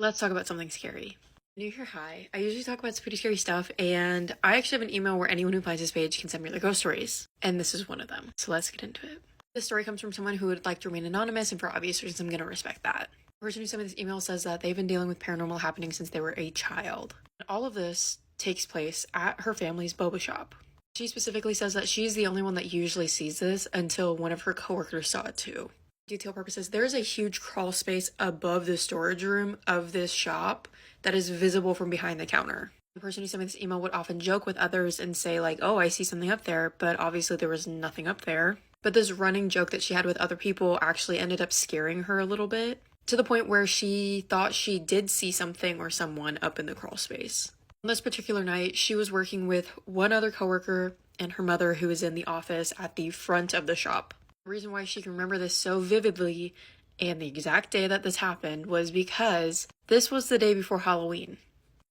Let's talk about something scary. New Year high. I usually talk about pretty scary stuff, and I actually have an email where anyone who finds this page can send me their ghost stories, and this is one of them. So let's get into it. This story comes from someone who would like to remain anonymous, and for obvious reasons, I'm going to respect that. The person who sent me this email says that they've been dealing with paranormal happenings since they were a child. All of this takes place at her family's boba shop. She specifically says that she's the only one that usually sees this until one of her coworkers saw it too. Detail purposes, there is a huge crawl space above the storage room of this shop that is visible from behind the counter. The person who sent me this email would often joke with others and say like, oh, I see something up there, but obviously there was nothing up there. But this running joke that she had with other people actually ended up scaring her a little bit, to the point where she thought she did see something or someone up in the crawl space. On this particular night, she was working with one other coworker and her mother, who was in the office at the front of the shop. The reason why she can remember this so vividly and the exact day that this happened was because this was the day before Halloween.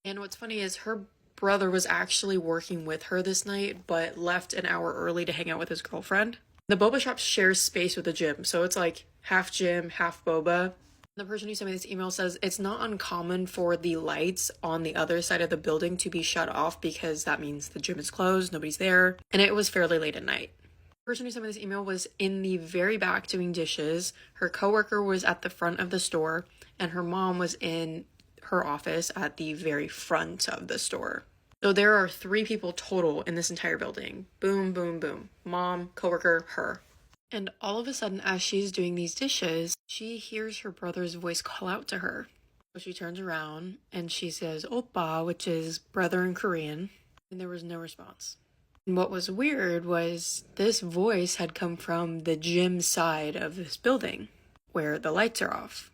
And what's funny is her brother was actually working with her this night, but left an hour early to hang out with his girlfriend. The boba shop shares space with the gym, so it's like half gym, half boba. The person who sent me this email says it's not uncommon for the lights on the other side of the building to be shut off because that means the gym is closed, nobody's there, and it was fairly late at night. The person who sent me this email was in the very back doing dishes. Her coworker was at the front of the store, and her mom was in her office at the very front of the store. So there are 3 people total in this entire building. Boom, boom, boom. Mom, coworker, her. And all of a sudden, as she's doing these dishes, she hears her brother's voice call out to her. So she turns around and she says, "Oppa," which is brother in Korean, and there was no response. And what was weird was this voice had come from the gym side of this building, where the lights are off.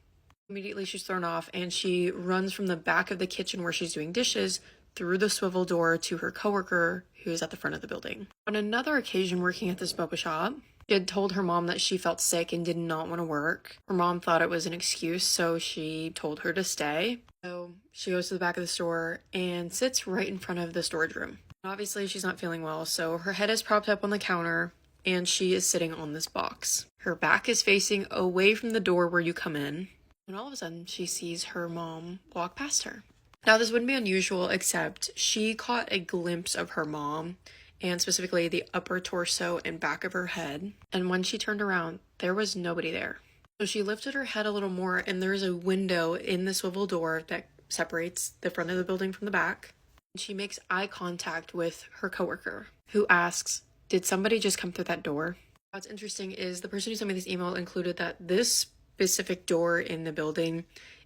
Immediately she's thrown off and she runs from the back of the kitchen where she's doing dishes through the swivel door to her coworker who is at the front of the building. On another occasion working at this boba shop, she had told her mom that she felt sick and did not want to work. Her mom thought it was an excuse, so she told her to stay. So she goes to the back of the store and sits right in front of the storage room. Obviously, she's not feeling well, so her head is propped up on the counter and she is sitting on this box. Her back is facing away from the door where you come in, and all of a sudden she sees her mom walk past her. Now, this wouldn't be unusual, except she caught a glimpse of her mom, and specifically the upper torso and back of her head. And when she turned around, there was nobody there. So she lifted her head a little more, and there's a window in the swivel door that separates the front of the building from the back. And she makes eye contact with her coworker, who asks, "Did somebody just come through that door?" What's interesting is the person who sent me this email included that this specific door in the building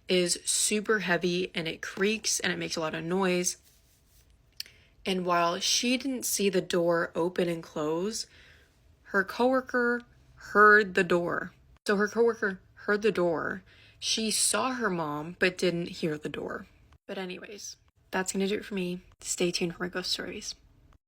is super heavy and it creaks and it makes a lot of noise. And while she didn't see the door open and close, her coworker heard the door. So her coworker heard the door. She saw her mom, but didn't hear the door. But anyways, that's going to do it for me. Stay tuned for my ghost stories.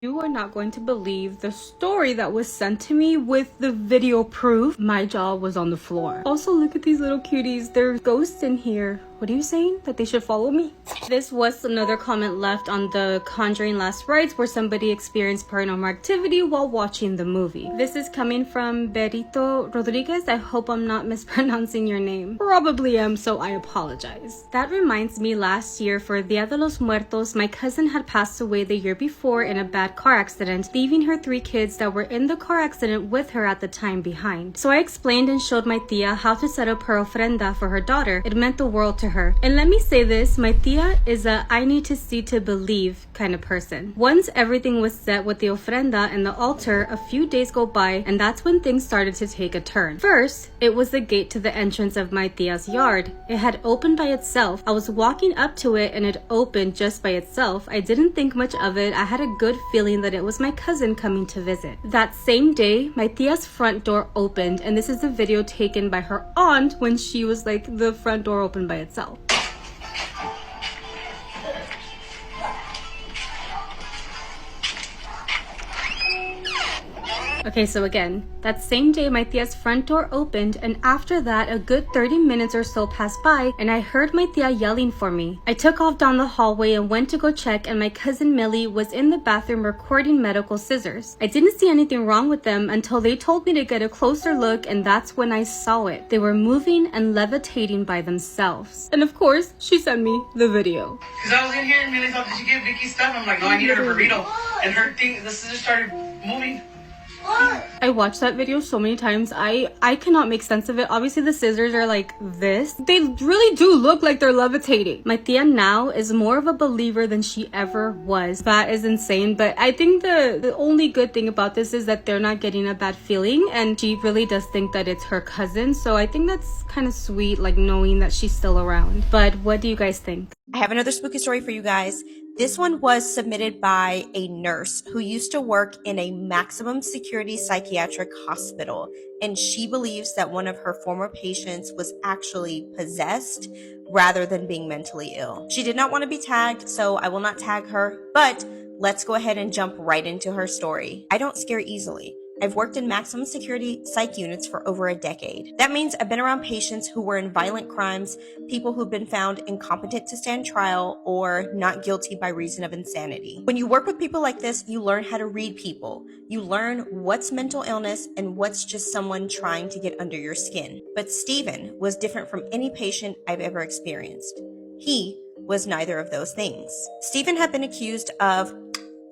You are not going to believe the story that was sent to me with the video proof. My jaw was on the floor. Also, look at these little cuties. There's ghosts in here. What are you saying? That they should follow me? This was another comment left on the Conjuring Last Rites where somebody experienced paranormal activity while watching the movie. This is coming from Berito Rodriguez. I hope I'm not mispronouncing your name. Probably am, so I apologize. That reminds me, last year for Dia de los Muertos, my cousin had passed away the year before in a bad car accident, leaving her 3 kids that were in the car accident with her at the time behind. So I explained and showed my tia how to set up her ofrenda for her daughter. It meant the world to her. And let me say this, my tia is a I need to see to believe kind of person. Once everything was set with the ofrenda and the altar, a few days go by, and that's when things started to take a turn. First, it was the gate to the entrance of my tia's yard. It had opened by itself. I was walking up to it and it opened just by itself. I didn't think much of it. I had a good feeling that it was my cousin coming to visit. That same day, my tia's front door opened, and this is a video taken by her aunt when she was like, the front door opened by itself. Okay, so again, that same day my tia's front door opened, and after that a good 30 minutes or so passed by and I heard my tia yelling for me. I took off down the hallway and went to go check, and my cousin Millie was in the bathroom recording medical scissors. I didn't see anything wrong with them until they told me to get a closer look, and that's when I saw it. They were moving and levitating by themselves. And of course, she sent me the video. Because I was in here and Millie's like, did you give Vicky stuff? I'm like, no, I needed her burrito. And her thing, the scissors started moving. I watched that video so many times. I cannot make sense of it. Obviously the scissors are like this. They really do look like they're levitating. My tia now is more of a believer than she ever was. That is insane. But I think the only good thing about this is that they're not getting a bad feeling, and she really does think that it's her cousin. So I think that's kind of sweet, like knowing that she's still around. But what do you guys think? I have another spooky story for you guys. This one was submitted by a nurse who used to work in a maximum security psychiatric hospital, and she believes that one of her former patients was actually possessed rather than being mentally ill. She did not want to be tagged, so I will not tag her, but let's go ahead and jump right into her story. I don't scare easily. I've worked in maximum security psych units for over a decade. That means I've been around patients who were in violent crimes, people who've been found incompetent to stand trial, or not guilty by reason of insanity. When you work with people like this, you learn how to read people. You learn what's mental illness and what's just someone trying to get under your skin. But Steven was different from any patient I've ever experienced. He was neither of those things. Steven had been accused of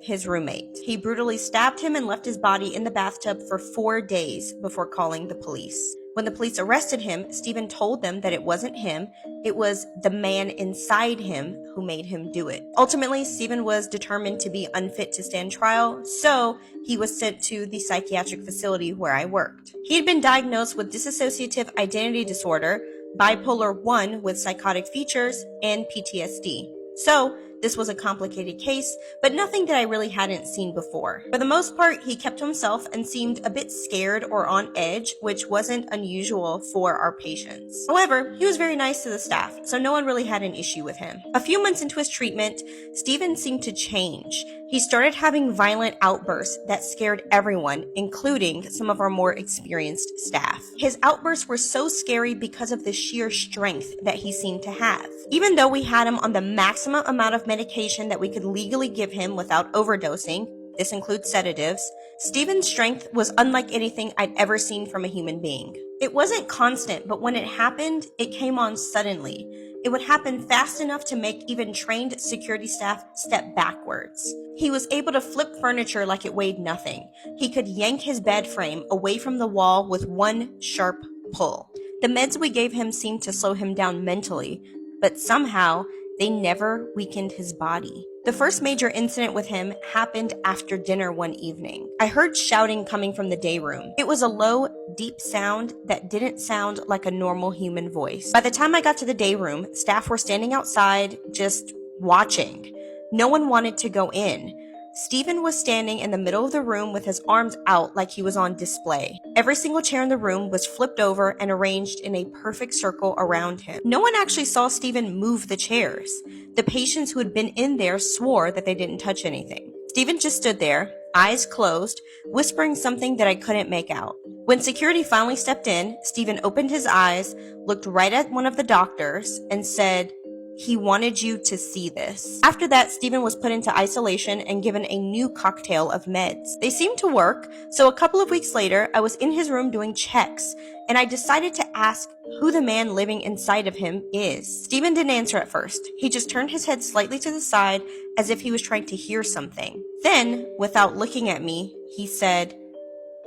his roommate. He brutally stabbed him and left his body in the bathtub for 4 days before calling the police. When the police arrested him, Steven told them that it wasn't him, it was the man inside him who made him do it. Ultimately, Steven was determined to be unfit to stand trial, so he was sent to the psychiatric facility where I worked. He had been diagnosed with dissociative identity disorder, bipolar 1 with psychotic features, and PTSD. So, this was a complicated case, but nothing that I really hadn't seen before. For the most part, he kept to himself and seemed a bit scared or on edge, which wasn't unusual for our patients. However, he was very nice to the staff, so no one really had an issue with him. A few months into his treatment, Steven seemed to change. He started having violent outbursts that scared everyone, including some of our more experienced staff. His outbursts were so scary because of the sheer strength that he seemed to have. Even though we had him on the maximum amount of medication that we could legally give him without overdosing, this includes sedatives, Steven's strength was unlike anything I'd ever seen from a human being. It wasn't constant, but when it happened, it came on suddenly. It would happen fast enough to make even trained security staff step backwards. He was able to flip furniture like it weighed nothing. He could yank his bed frame away from the wall with one sharp pull. The meds we gave him seemed to slow him down mentally, but somehow they never weakened his body. The first major incident with him happened after dinner one evening. I heard shouting coming from the day room. It was a low, deep sound that didn't sound like a normal human voice. By the time I got to the day room, staff were standing outside just watching. No one wanted to go in. Steven was standing in the middle of the room with his arms out like he was on display. Every single chair in the room was flipped over and arranged in a perfect circle around him. No one actually saw Steven move the chairs. The patients who had been in there swore that they didn't touch anything. Steven just stood there, eyes closed, whispering something that I couldn't make out. When security finally stepped in, Steven opened his eyes, looked right at one of the doctors, and said, "He wanted you to see this." After that, Steven was put into isolation and given a new cocktail of meds. They seemed to work, so a couple of weeks later, I was in his room doing checks, and I decided to ask who the man living inside of him is. Steven didn't answer at first. He just turned his head slightly to the side as if he was trying to hear something. Then, without looking at me, he said,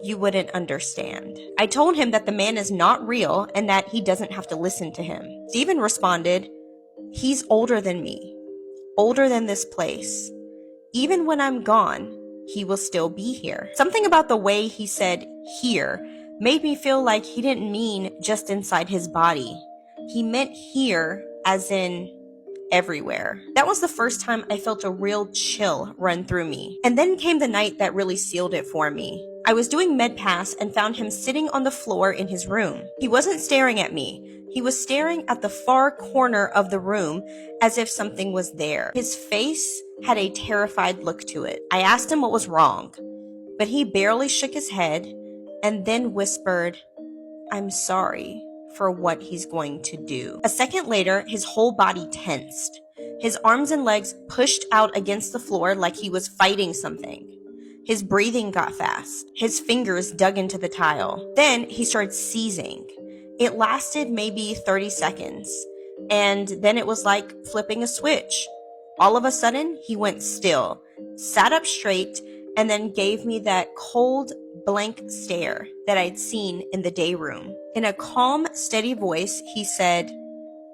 "You wouldn't understand." I told him that the man is not real and that he doesn't have to listen to him. Steven responded, "He's older than me, older than this place. Even when I'm gone, he will still be here." Something about the way he said here made me feel like he didn't mean just inside his body. He meant here as in everywhere. That was the first time I felt a real chill run through me. And then came the night that really sealed it for me. I was doing med pass and found him sitting on the floor in his room. He wasn't staring at me. He was staring at the far corner of the room as if something was there. His face had a terrified look to it. I asked him what was wrong. but he barely shook his head and then whispered, "I'm sorry for what he's going to do." A second later, his whole body tensed. His arms and legs pushed out against the floor like he was fighting something. His breathing got fast. His fingers dug into the tile. Then he started seizing. It lasted maybe 30 seconds. And then it was like flipping a switch. All of a sudden, he went still, sat up straight, and then gave me that cold, blank stare that I'd seen in the day room. In a calm, steady voice, he said,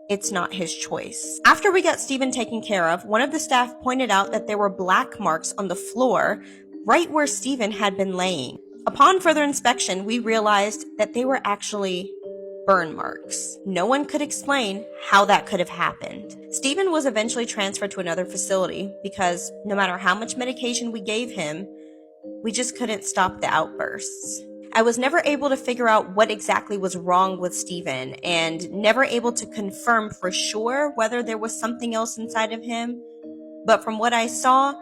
"It's not his choice." After we got Stephen taken care of, one of the staff pointed out that there were black marks on the floor right where Stephen had been laying. Upon further inspection, we realized that they were actually burn marks. No one could explain how that could have happened. Stephen was eventually transferred to another facility because no matter how much medication we gave him, we just couldn't stop the outbursts. I was never able to figure out what exactly was wrong with Stephen and never able to confirm for sure whether there was something else inside of him. But from what I saw,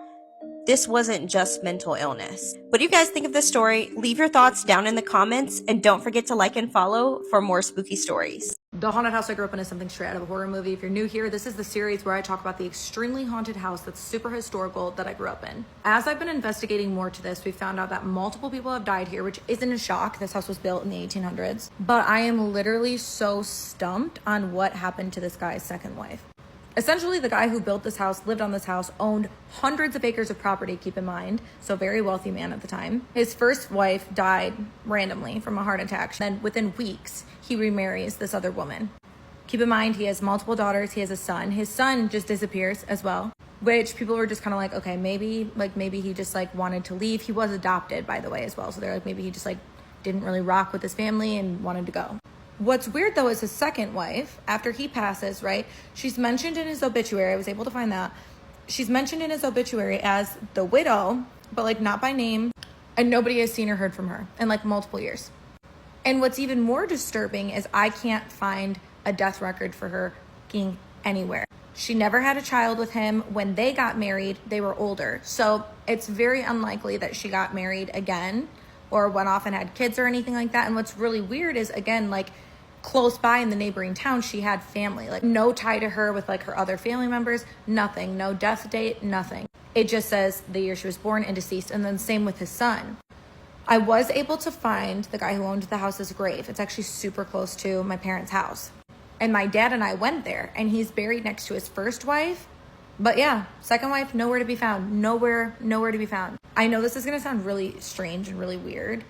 this wasn't just mental illness. What do you guys think of this story? Leave your thoughts down in the comments and don't forget to like and follow for more spooky stories. The haunted house I grew up in is something straight out of a horror movie. If you're new here, this is the series where I talk about the extremely haunted house that's super historical that I grew up in. As I've been investigating more to this, we found out that multiple people have died here, which isn't a shock. This house was built in the 1800s. But I am literally so stumped on what happened to this guy's second wife. Essentially, the guy who built this house, lived on this house, owned hundreds of acres of property, keep in mind, so very wealthy man at the time. His first wife died randomly from a heart attack. Then within weeks, he remarries this other woman. Keep in mind, he has multiple daughters, he has a son. His son just disappears as well, which people were just kind of like, okay, maybe he just like wanted to leave. He was adopted, by the way, as well. So they're like, maybe he just like didn't really rock with his family and wanted to go. What's weird though is his second wife, after he passes, right? She's mentioned in his obituary. I was able to find that. She's mentioned in his obituary as the widow, but like not by name. And nobody has seen or heard from her in like multiple years. And what's even more disturbing is I can't find a death record for her being anywhere. She never had a child with him. When they got married, they were older. So it's very unlikely that she got married again or went off and had kids or anything like that. And what's really weird is, again, like, close by in the neighboring town, she had family, like no tie to her with like her other family members, nothing, no death date, nothing. It just says the year she was born and deceased. And then same with his son. I was able to find the guy who owned the house's grave. It's actually super close to my parents' house. And my dad and I went there and he's buried next to his first wife. But yeah, second wife, nowhere to be found, nowhere to be found. I know this is going to sound really strange and really weird,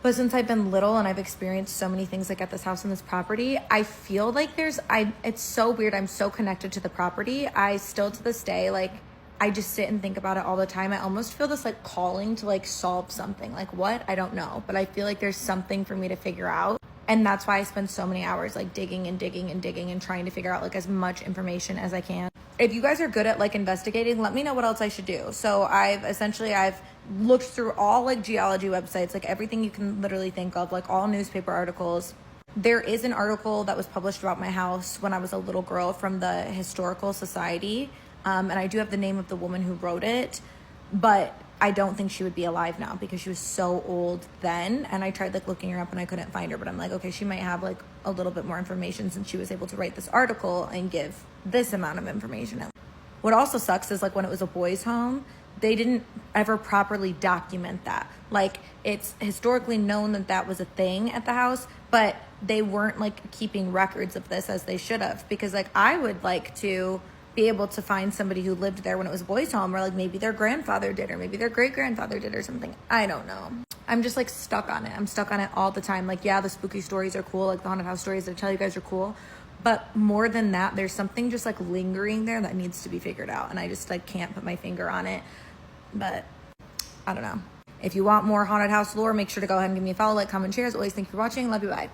but since I've been little and I've experienced so many things like at this house and this property, I feel like it's so weird. I'm so connected to the property. I still to this day, like, I just sit and think about it all the time. I almost feel this like calling to like solve something. Like what? I don't know. But I feel like there's something for me to figure out. And that's why I spend so many hours like digging and trying to figure out like as much information as I can. If you guys are good at like investigating, let me know what else I should do. So I've looked through all like geology websites, like everything you can literally think of, like all newspaper articles. There is an article that was published about my house when I was a little girl from the Historical Society. And I do have the name of the woman who wrote it, but I don't think she would be alive now because she was so old then. And I tried like looking her up and I couldn't find her, but I'm like, okay, she might have like a little bit more information since she was able to write this article and give this amount of information. What also sucks is like when it was a boys' home, they didn't ever properly document that. Like it's historically known that that was a thing at the house, but they weren't like keeping records of this as they should have, because like I would like to be able to find somebody who lived there when it was a boys' home, or like maybe their grandfather did, or maybe their great-grandfather did or something. I don't know. I'm just like stuck on it. I'm stuck on it all the time. Like, yeah, the spooky stories are cool. Like the haunted house stories that I tell you guys are cool. But more than that, there's something just like lingering there that needs to be figured out. And I just like can't put my finger on it. But I don't know. If you want more haunted house lore, make sure to go ahead and give me a follow, like, comment, share. As always, thank you for watching. Love you. Bye.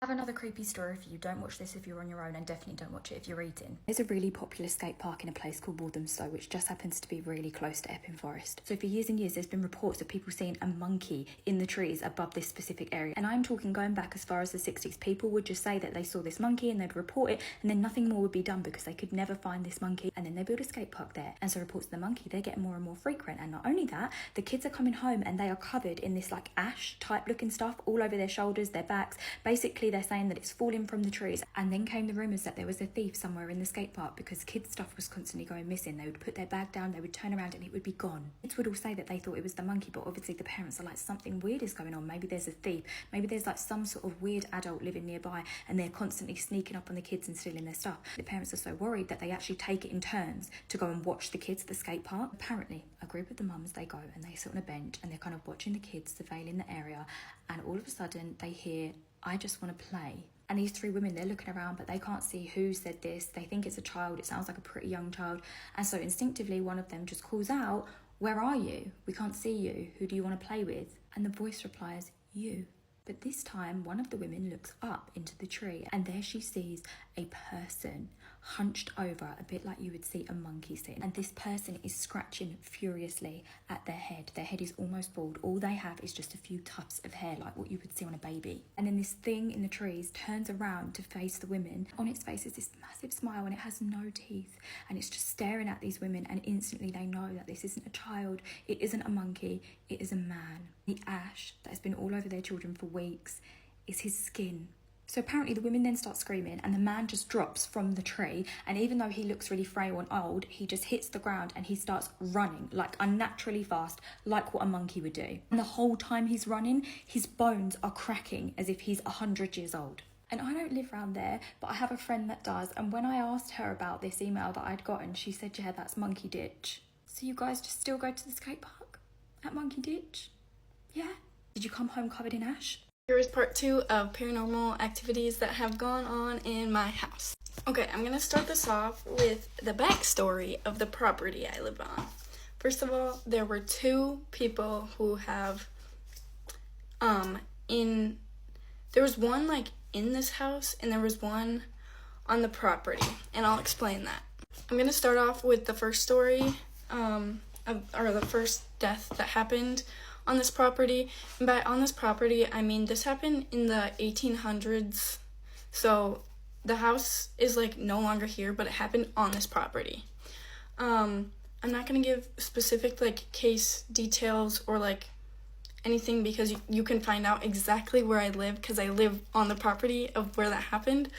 I have another creepy story for you. Don't watch this if you're on your own, and definitely don't watch it if you're eating. There's a really popular skate park in a place called Walthamstow, which just happens to be really close to Epping Forest. So for years and years, there's been reports of people seeing a monkey in the trees above this specific area. And I'm talking going back as far as the 60s. People would just say that they saw this monkey and they'd report it, and then nothing more would be done because they could never find this monkey. And then they build a skate park there. And so reports of the monkey, they're getting more and more frequent. And not only that, the kids are coming home and they are covered in this like ash type looking stuff all over their shoulders, their backs. Basically, they're saying that it's falling from the trees. And then came the rumours that there was a thief somewhere in the skate park because kids' stuff was constantly going missing. They would put their bag down, they would turn around and it would be gone. Kids would all say that they thought it was the monkey, but obviously the parents are like, something weird is going on. Maybe there's a thief. Maybe there's like some sort of weird adult living nearby and they're constantly sneaking up on the kids and stealing their stuff. The parents are so worried that they actually take it in turns to go and watch the kids at the skate park. Apparently, a group of the mums, they go and they sit on a bench and they're kind of watching the kids, surveilling the area, and all of a sudden they hear, "I just want to play." And these three women, they're looking around, but they can't see who said this. They think it's a child. It sounds like a pretty young child. And so instinctively, one of them just calls out, "Where are you? We can't see you. Who do you want to play with?" And the voice replies, "You." But this time, one of the women looks up into the tree and there she sees a person hunched over, a bit like you would see a monkey sitting. And this person is scratching furiously at their head. Their head is almost bald. All they have is just a few tufts of hair, like what you would see on a baby. And then this thing in the trees turns around to face the women. On its face is this massive smile and it has no teeth. And it's just staring at these women, and instantly they know that this isn't a child, it isn't a monkey, it is a man. The ash that has been all over their children for weeks is his skin. So apparently the women then start screaming and the man just drops from the tree, and even though he looks really frail and old, he just hits the ground and he starts running like unnaturally fast, like what a monkey would do. And the whole time he's running, his bones are cracking as if he's 100 years old. And I don't live around there, but I have a friend that does, and when I asked her about this email that I'd gotten, she said, "Yeah, that's Monkey Ditch." So you guys just still go to the skate park at Monkey Ditch? Yeah? Did you come home covered in ash? Here is part 2 of paranormal activities that have gone on in my house. Okay, I'm gonna start this off with the backstory of the property I live on. First of all, there were 2 people who have, there was one like in this house and there was one on the property, and I'll explain that. I'm gonna start off with the first story, or the first death that happened on this property. And by on this property, I mean this happened in the 1800s. So the house is like no longer here, but it happened on this property. I'm not gonna give specific like case details or like anything because you can find out exactly where I live because I live on the property of where that happened.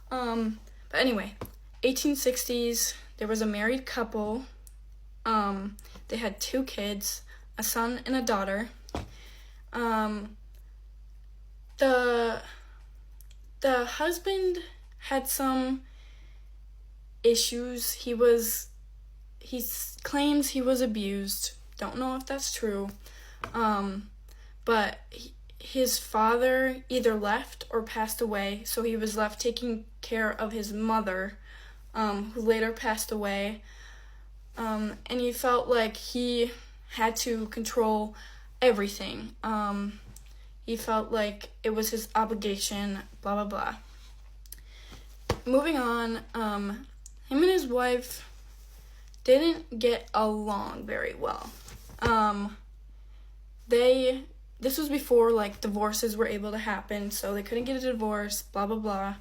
But anyway, 1860s, there was a married couple. They had 2 kids, a son and a daughter. The husband had some issues. He claims he was abused. Don't know if that's true. But his father either left or passed away, so he was left taking care of his mother, who later passed away. And he felt like he had to control everything. He felt like it was his obligation, blah, blah, blah. Moving on, him and his wife didn't get along very well. This was before, like, divorces were able to happen, so they couldn't get a divorce, blah, blah, blah.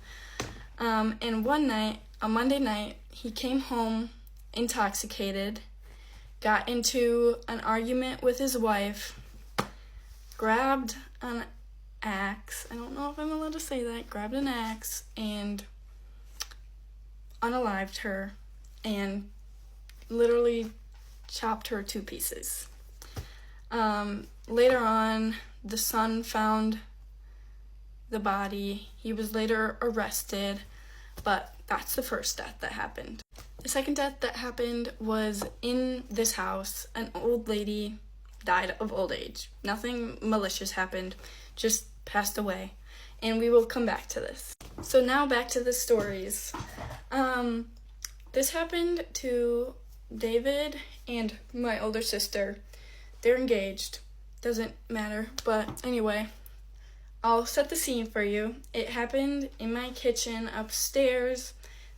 And one night, a Monday night, he came home intoxicated, got into an argument with his wife, grabbed an axe, I don't know if I'm allowed to say that, grabbed an axe and unalived her and literally chopped her to pieces. Later on, the son found the body. He was later arrested, but that's the first death that happened. The second death that happened was in this house. An old lady died of old age. Nothing malicious happened, just passed away. And we will come back to this. So now back to the stories. This happened to David and my older sister. They're engaged. Doesn't matter, but anyway. I'll set the scene for you. It happened in my kitchen upstairs.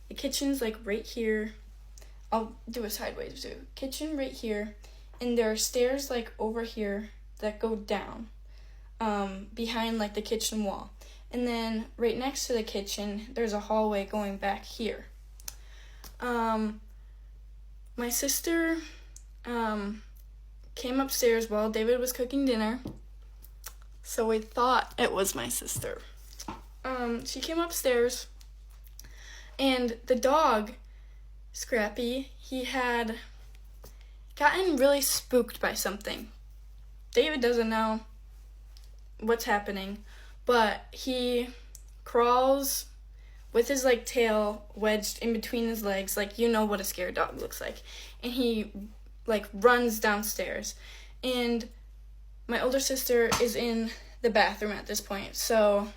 The kitchen's like right here. I'll do a sideways view. Kitchen right here, and there are stairs like over here that go down behind like the kitchen wall. And then right next to the kitchen, there's a hallway going back here. My sister came upstairs while David was cooking dinner, so we thought it was my sister. She came upstairs, and the dog, Scrappy, he had gotten really spooked by something. David doesn't know what's happening, but he crawls with his like tail wedged in between his legs, like you know what a scared dog looks like, and he like runs downstairs. And my older sister is in the bathroom at this point, so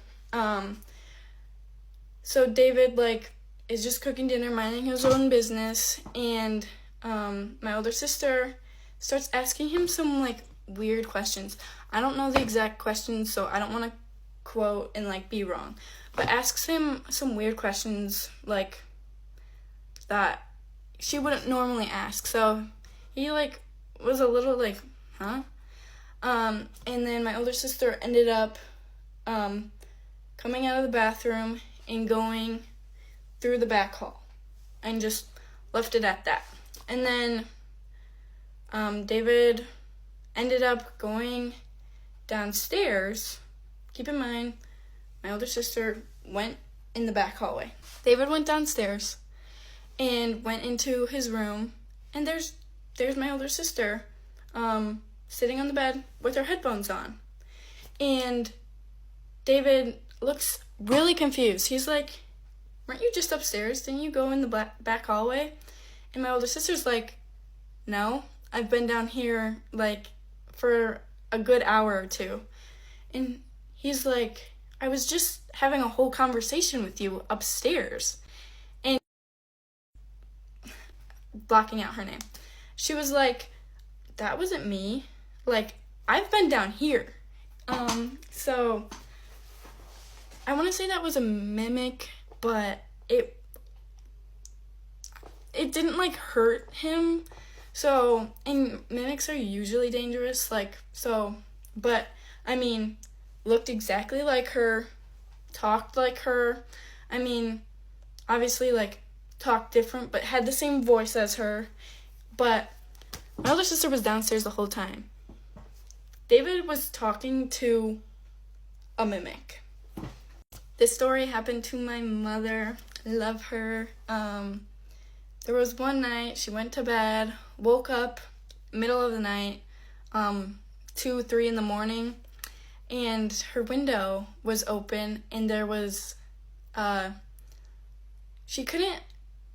David like is just cooking dinner, minding his own business, and my older sister starts asking him some like weird questions. I don't know the exact questions, so I don't want to quote and like be wrong, but asks him some weird questions like that she wouldn't normally ask. So he like was a little like, huh? And then my older sister ended up coming out of the bathroom and going through the back hall and just left it at that. And then David ended up going downstairs. Keep in mind, my older sister went in the back hallway. David went downstairs and went into his room, and there's my older sister sitting on the bed with her headphones on. And David looks really confused. He's like, weren't you just upstairs? Didn't you go in the back hallway? And my older sister's like, no, I've been down here like for a good hour or two. And he's like, I was just having a whole conversation with you upstairs. And blocking out her name. She was like, that wasn't me. Like, I've been down here. So I want to say that was a mimic, but it didn't like hurt him. So, and mimics are usually dangerous, like, so, but I mean, looked exactly like her, talked like her. I mean, obviously like talked different, but had the same voice as her. But my older sister was downstairs the whole time. David was talking to a mimic. This story happened to my mother. I love her. There was one night she went to bed, woke up middle of the night, 2, 3 in the morning, and her window was open, and there was, she couldn't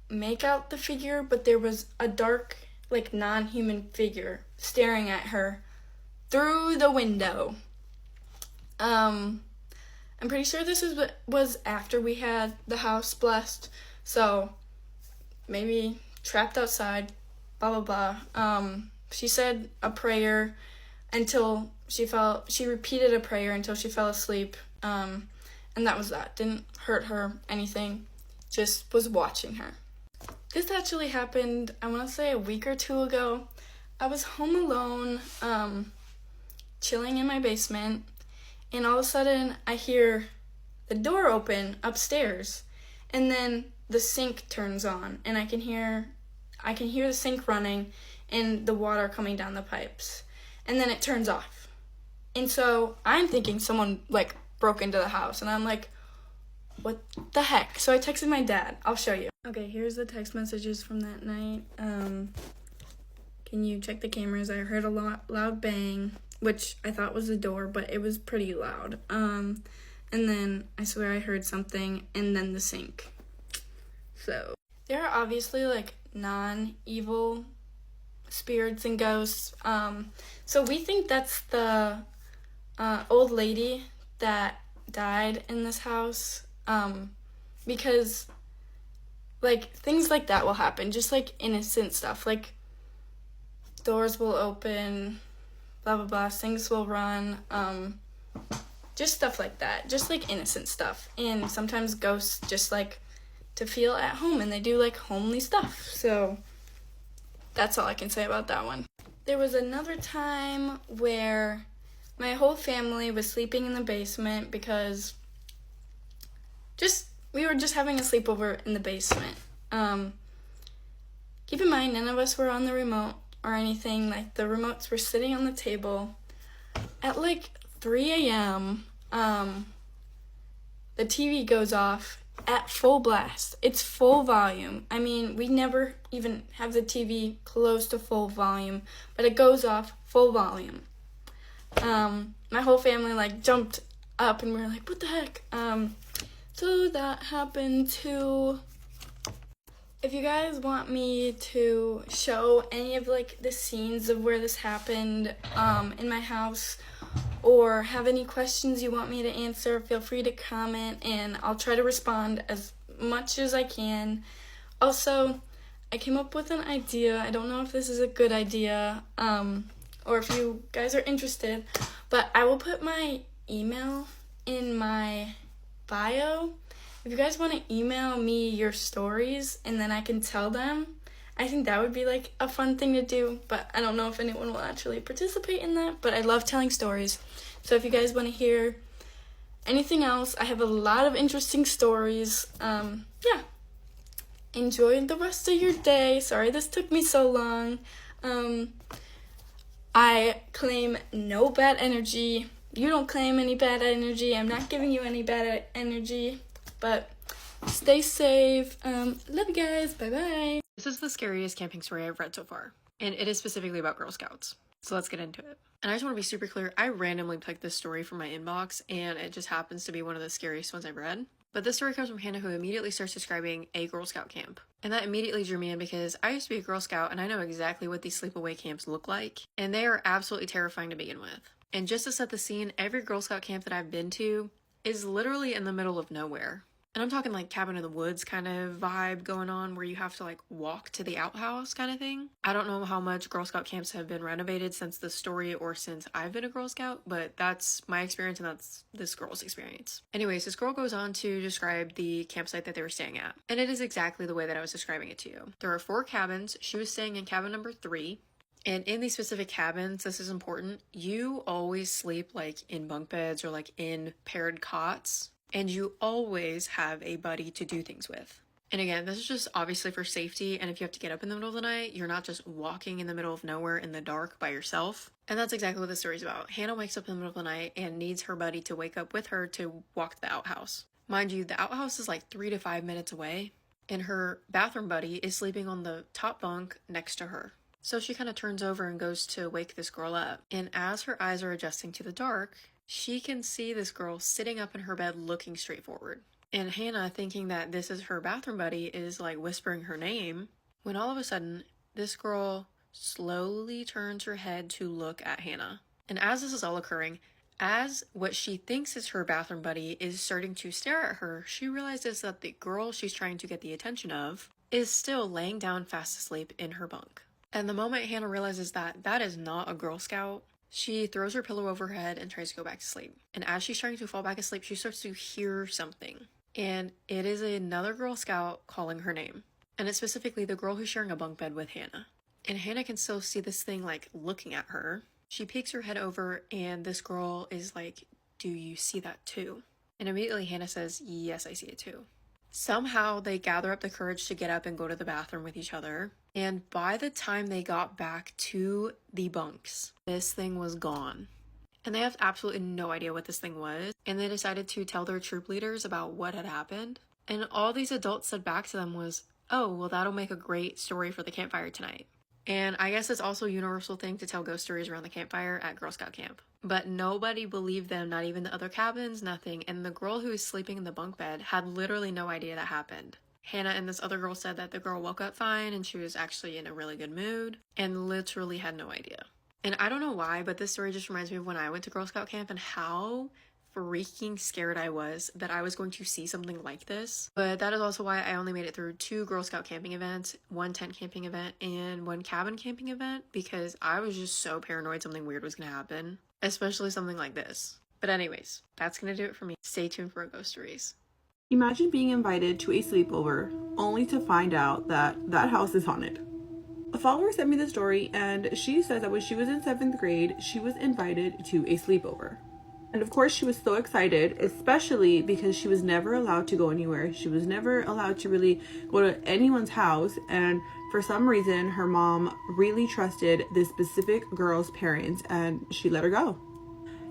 make out the figure, but there was a dark, like, non-human figure staring at her through the window. I'm pretty sure this was after we had the house blessed, so maybe trapped outside, blah, blah, blah. She said a prayer until she repeated a prayer until she fell asleep, and that was that. Didn't hurt her, anything, just was watching her. This actually happened, I want to say a week or 2 ago. I was home alone, chilling in my basement, and all of a sudden I hear the door open upstairs, and then the sink turns on, and I can hear the sink running and the water coming down the pipes, and then it turns off. And so I'm thinking someone like broke into the house, and I'm like, what the heck? So I texted my dad. I'll show you. Okay, here's the text messages from that night. Can you check the cameras? I heard a loud bang, which I thought was the door, but it was pretty loud. And then I swear I heard something, and then the sink. So there are obviously like non-evil spirits and ghosts. So we think that's the old lady that died in this house, because like things like that will happen, just like innocent stuff, like doors will open, blah blah blah, things will run. just stuff like that, just like innocent stuff. And sometimes ghosts just like to feel at home, and they do like homely stuff. So that's all I can say about that one. There was another time where my whole family was sleeping in the basement because we were just having a sleepover in the basement. Keep in mind, none of us were on the remote or anything. Like, the remotes were sitting on the table. At like 3 a.m., the TV goes off at full blast. It's full volume. I mean, we never even have the TV close to full volume, but it goes off full volume. My whole family like jumped up and we were like, what the heck? So that happened too. If you guys want me to show any of like the scenes of where this happened in my house, or have any questions you want me to answer, feel free to comment and I'll try to respond as much as I can. Also, I came up with an idea. I don't know if this is a good idea or if you guys are interested, but I will put my email in my bio. If you guys want to email me your stories and then I can tell them, I think that would be like a fun thing to do, but I don't know if anyone will actually participate in that, but I love telling stories. So if you guys want to hear anything else, I have a lot of interesting stories. Yeah. Enjoy the rest of your day. Sorry this took me so long. I claim no bad energy. You don't claim any bad energy. I'm not giving you any bad energy. But stay safe. Love you guys. Bye-bye. This is the scariest camping story I've read so far, and it is specifically about Girl Scouts. So let's get into it. And I just want to be super clear, I randomly picked this story from my inbox, and it just happens to be one of the scariest ones I've read. But this story comes from Hannah, who immediately starts describing a Girl Scout camp. And that immediately drew me in because I used to be a Girl Scout, and I know exactly what these sleepaway camps look like, and they are absolutely terrifying to begin with. And just to set the scene, every Girl Scout camp that I've been to is literally in the middle of nowhere. And I'm talking like cabin in the woods kind of vibe going on, where you have to like walk to the outhouse kind of thing. I don't know how much Girl Scout camps have been renovated since the story or since I've been a Girl Scout, but that's my experience and that's this girl's experience. Anyways, this girl goes on to describe the campsite that they were staying at. And it is exactly the way that I was describing it to you. There are 4 cabins. She was staying in cabin number 3. And in these specific cabins, this is important, you always sleep like in bunk beds or like in paired cots. And you always have a buddy to do things with. And again, this is just obviously for safety, and if you have to get up in the middle of the night, you're not just walking in the middle of nowhere in the dark by yourself. And that's exactly what this story's about. Hannah wakes up in the middle of the night and needs her buddy to wake up with her to walk to the outhouse. Mind you, the outhouse is like 3 to 5 minutes away, and her bathroom buddy is sleeping on the top bunk next to her. So she kind of turns over and goes to wake this girl up. And as her eyes are adjusting to the dark, she can see this girl sitting up in her bed looking straight forward. And Hannah, thinking that this is her bathroom buddy, is like whispering her name, when all of a sudden, this girl slowly turns her head to look at Hannah. And as this is all occurring, as what she thinks is her bathroom buddy is starting to stare at her, she realizes that the girl she's trying to get the attention of is still laying down fast asleep in her bunk. And the moment Hannah realizes that that is not a Girl Scout, she throws her pillow over her head and tries to go back to sleep. And as she's trying to fall back asleep, she starts to hear something. And it is another Girl Scout calling her name. And it's specifically the girl who's sharing a bunk bed with Hannah. And Hannah can still see this thing like looking at her. She peeks her head over and this girl is like, "Do you see that too?" And immediately Hannah says, "Yes, I see it too." Somehow they gather up the courage to get up and go to the bathroom with each other. And by the time they got back to the bunks, this thing was gone. And they have absolutely no idea what this thing was. And they decided to tell their troop leaders about what had happened. And all these adults said back to them was, "Oh, well, that'll make a great story for the campfire tonight." And I guess it's also a universal thing to tell ghost stories around the campfire at Girl Scout camp. But nobody believed them, not even the other cabins, nothing. And the girl who was sleeping in the bunk bed had literally no idea that happened. Hannah and this other girl said that the girl woke up fine and she was actually in a really good mood and literally had no idea. And I don't know why, but this story just reminds me of when I went to Girl Scout camp and how freaking scared I was that I was going to see something like this. But that is also why I only made it through 2 Girl Scout camping events, 1 tent camping event, and 1 cabin camping event, because I was just so paranoid something weird was going to happen, especially something like this. But anyways, that's gonna do it for me. Stay tuned for our ghost stories. Imagine being invited to a sleepover only to find out that that house is haunted. A follower sent me the story, and she says that when she was in 7th grade, she was invited to a sleepover. And of course, she was so excited, especially because she was never allowed to go anywhere. She was never allowed to really go to anyone's house. And for some reason, her mom really trusted this specific girl's parents, and she let her go.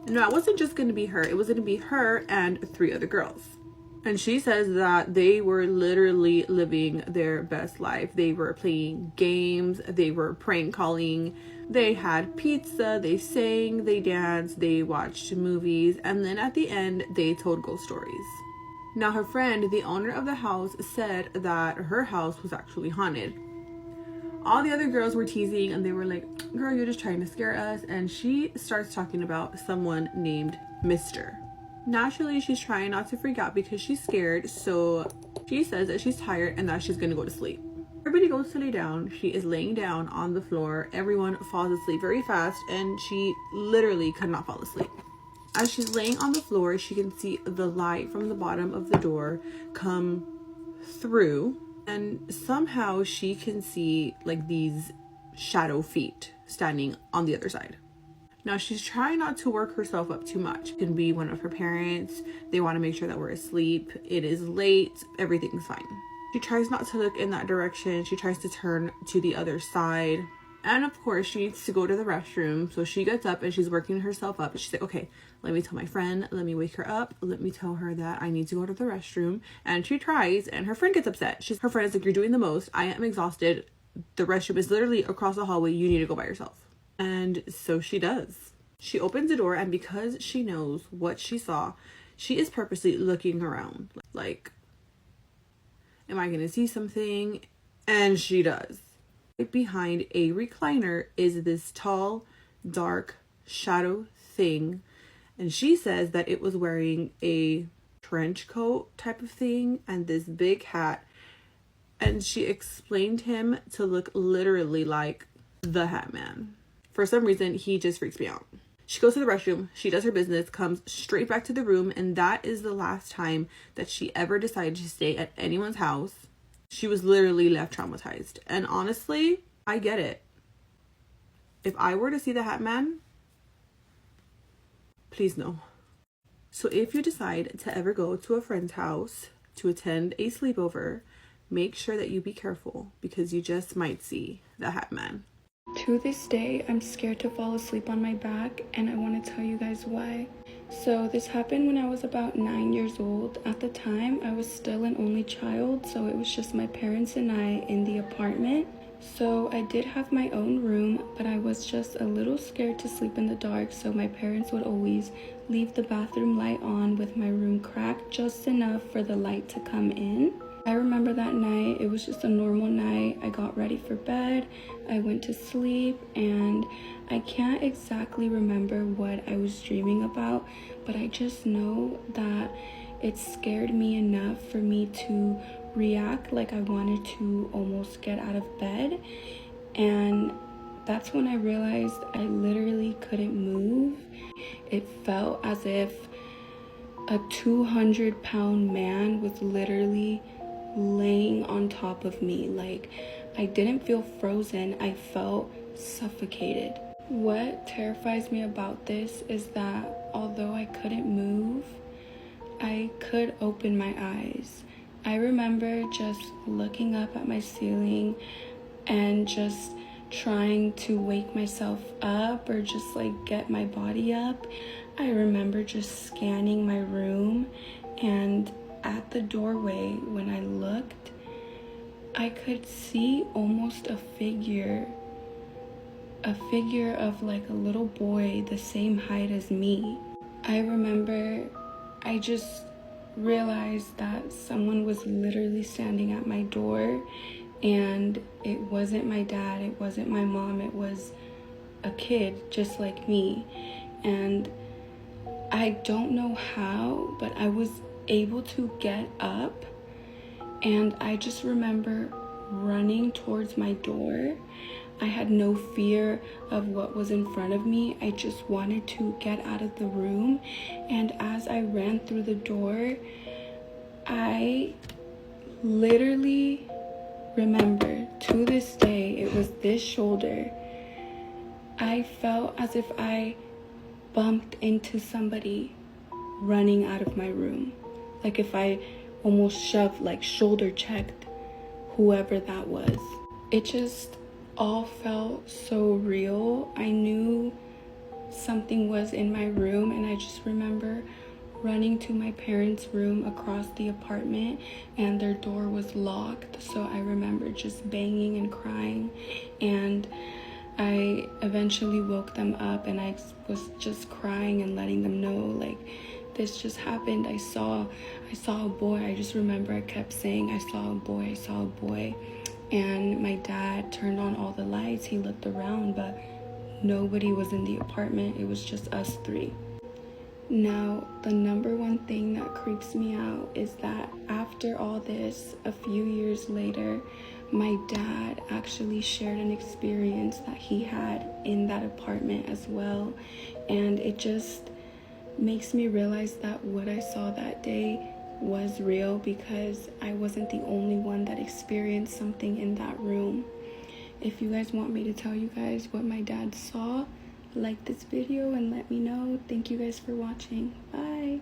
No, it wasn't just going to be her. It was going to be her and 3 other girls. And she says that they were literally living their best life. They were playing games, they were prank calling, they had pizza, they sang, they danced, they watched movies, and then at the end, they told ghost stories. Now, her friend, the owner of the house, said that her house was actually haunted. All the other girls were teasing, and they were like, girl, you're just trying to scare us. And she starts talking about someone named Mr. Naturally, she's trying not to freak out because she's scared, so she says that she's tired and that she's gonna go to sleep. Everybody goes to lay down. She is laying down on the floor. Everyone falls asleep very fast, and she literally could not fall asleep. As she's laying on the floor, she can see the light from the bottom of the door come through, and somehow she can see like these shadow feet standing on the other side. Now, she's trying not to work herself up too much. It can be one of her parents. They want to make sure that we're asleep. It is late. Everything's fine. She tries not to look in that direction. She tries to turn to the other side. And of course, she needs to go to the restroom. So she gets up and she's working herself up. She's like, okay, let me tell my friend. Let me wake her up. Let me tell her that I need to go to the restroom. And she tries, and her friend gets upset. Her friend is like, you're doing the most. I am exhausted. The restroom is literally across the hallway. You need to go by yourself. And so she does. She opens the door, and because she knows what she saw, she is purposely looking around. Like, am I gonna see something? And she does. Right behind a recliner is this tall, dark shadow thing. And she says that it was wearing a trench coat type of thing and this big hat. And she explained him to look literally like the Hat Man. For some reason, he just freaks me out. She goes to the restroom, she does her business, comes straight back to the room, and that is the last time that she ever decided to stay at anyone's house. She was literally left traumatized. And honestly, I get it. If I were to see the Hat Man, please no. So if you decide to ever go to a friend's house to attend a sleepover, make sure that you be careful because you just might see the Hat Man. To this day, I'm scared to fall asleep on my back, and I want to tell you guys why. So this happened when I was about 9 years old. At the time, I was still an only child, so it was just my parents and I in the apartment. So I did have my own room, but I was just a little scared to sleep in the dark, so my parents would always leave the bathroom light on with my room cracked just enough for the light to come in. I remember that night, it was just a normal night. I got ready for bed, I went to sleep, and I can't exactly remember what I was dreaming about, but I just know that it scared me enough for me to react like I wanted to almost get out of bed. And that's when I realized I literally couldn't move. It felt as if a 200-pound man was literally laying on top of me. Like, I didn't feel frozen, I felt suffocated. What terrifies me about this is that although I couldn't move, I could open my eyes. I remember just looking up at my ceiling and just trying to wake myself up or just like get my body up. I remember just scanning my room, and at the doorway, when I looked, I could see almost a figure of like a little boy the same height as me. I remember I just realized that someone was literally standing at my door, and it wasn't my dad, it wasn't my mom, it was a kid just like me. And I don't know how, but I was able to get up, and I just remember running towards my door. I had no fear of what was in front of me. I just wanted to get out of the room. And as I ran through the door, I literally remember to this day, it was this shoulder. I felt as if I bumped into somebody running out of my room. Like if I almost shoved, like shoulder checked whoever that was. It just all felt so real. I knew something was in my room, and I just remember running to my parents' room across the apartment, and their door was locked. So I remember just banging and crying, and I eventually woke them up, and I was just crying and letting them know, like, this just happened. I saw a boy. I just remember I kept saying, I saw a boy, I saw a boy. And my dad turned on all the lights. He looked around, but nobody was in the apartment. It was just us three. Now, the number one thing that creeps me out is that after all this, a few years later, my dad actually shared an experience that he had in that apartment as well. And it just makes me realize that what I saw that day was real, because I wasn't the only one that experienced something in that room. If you guys want me to tell you guys what my dad saw, like this video and let me know. Thank you guys for watching. Bye.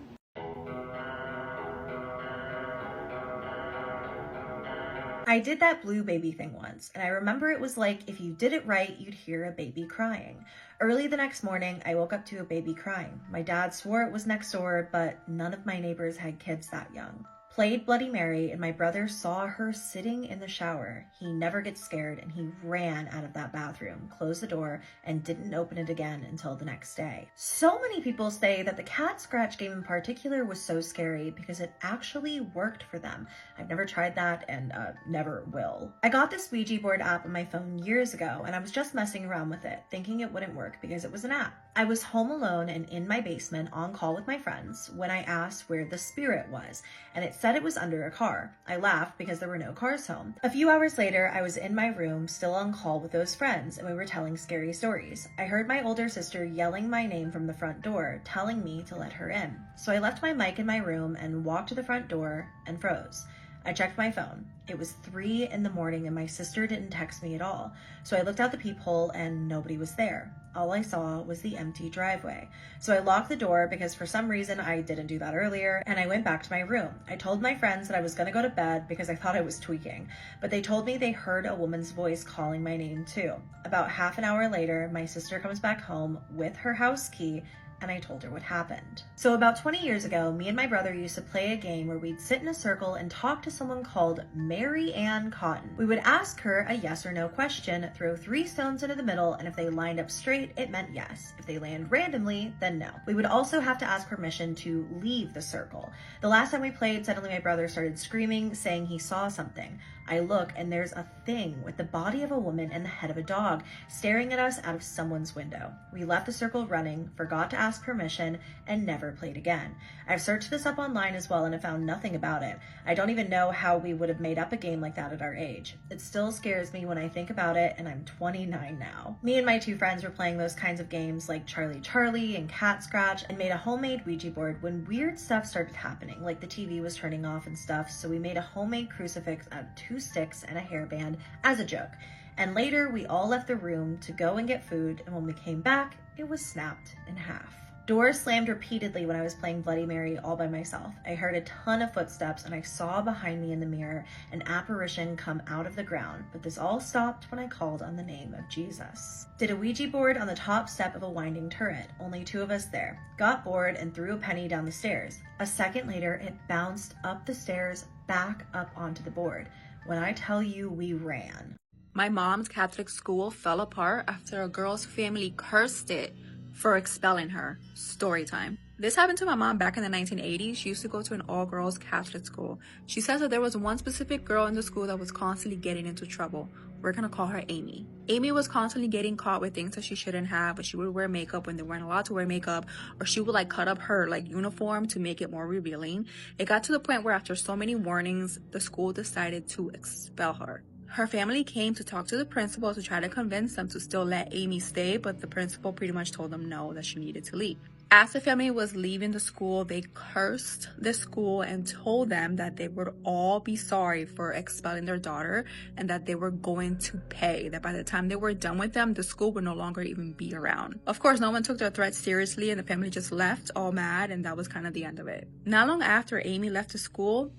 I did that blue baby thing once, and I remember it was like if you did it right, you'd hear a baby crying. Early the next morning, I woke up to a baby crying. My dad swore it was next door, but none of my neighbors had kids that young. Played Bloody Mary, and my brother saw her sitting in the shower. He never gets scared, and he ran out of that bathroom, closed the door, and didn't open it again until the next day. So many people say that the cat scratch game in particular was so scary because it actually worked for them. I've never tried that and never will. I got this Ouija board app on my phone years ago, and I was just messing around with it, thinking it wouldn't work because it was an app. I was home alone and in my basement on call with my friends when I asked where the spirit was, and it said it was under a car. I laughed because there were no cars home. A few hours later, I was in my room, still on call with those friends, and we were telling scary stories. I heard my older sister yelling my name from the front door, telling me to let her in. So I left my mic in my room and walked to the front door and froze. I checked my phone. It was 3 in the morning and my sister didn't text me at all. So I looked out the peephole and nobody was there. All I saw was the empty driveway. So I locked the door because for some reason I didn't do that earlier, and I went back to my room. I told my friends that I was gonna go to bed because I thought I was tweaking, but they told me they heard a woman's voice calling my name too. About half an hour later, my sister comes back home with her house key, and I told her what happened. So about 20 years ago, me and my brother used to play a game where we'd sit in a circle and talk to someone called Mary Ann Cotton. We would ask her a yes or no question, throw 3 stones into the middle, and if they lined up straight, it meant yes. If they land randomly, then no. We would also have to ask permission to leave the circle. The last time we played, suddenly my brother started screaming, saying he saw something. I look and there's a thing with the body of a woman and the head of a dog staring at us out of someone's window. We left the circle running, forgot to ask permission, and never played again. I've searched this up online as well and have found nothing about it. I don't even know how we would have made up a game like that at our age. It still scares me when I think about it, and I'm 29 now. Me and my 2 friends were playing those kinds of games like Charlie Charlie and Cat Scratch and made a homemade Ouija board when weird stuff started happening, like the TV was turning off and stuff, so we made a homemade crucifix out of 2 sticks and a hairband as a joke. And later we all left the room to go and get food, and when we came back, it was snapped in half. Doors slammed repeatedly when I was playing Bloody Mary all by myself. I heard a ton of footsteps and I saw behind me in the mirror an apparition come out of the ground, but this all stopped when I called on the name of Jesus. Did a Ouija board on the top step of a winding turret, only 2 of us there. Got bored and threw a penny down the stairs. A second later, it bounced up the stairs back up onto the board. When I tell you we ran. My mom's Catholic school fell apart after a girl's family cursed it for expelling her. Story time. This happened to my mom back in the 1980s. She used to go to an all-girls Catholic school. She says that there was one specific girl in the school that was constantly getting into trouble. We're gonna call her Amy. Amy was constantly getting caught with things that she shouldn't have, but she would wear makeup when they weren't allowed to wear makeup, or she would cut up her uniform to make it more revealing. It got to the point where after so many warnings, the school decided to expel her. Her family came to talk to the principal to try to convince them to still let Amy stay, but the principal pretty much told them no, that she needed to leave. As the family was leaving the school, they cursed the school and told them that they would all be sorry for expelling their daughter and that they were going to pay, that by the time they were done with them, the school would no longer even be around. Of course, no one took their threats seriously and the family just left all mad, and that was kind of the end of it. Not long after Amy left the school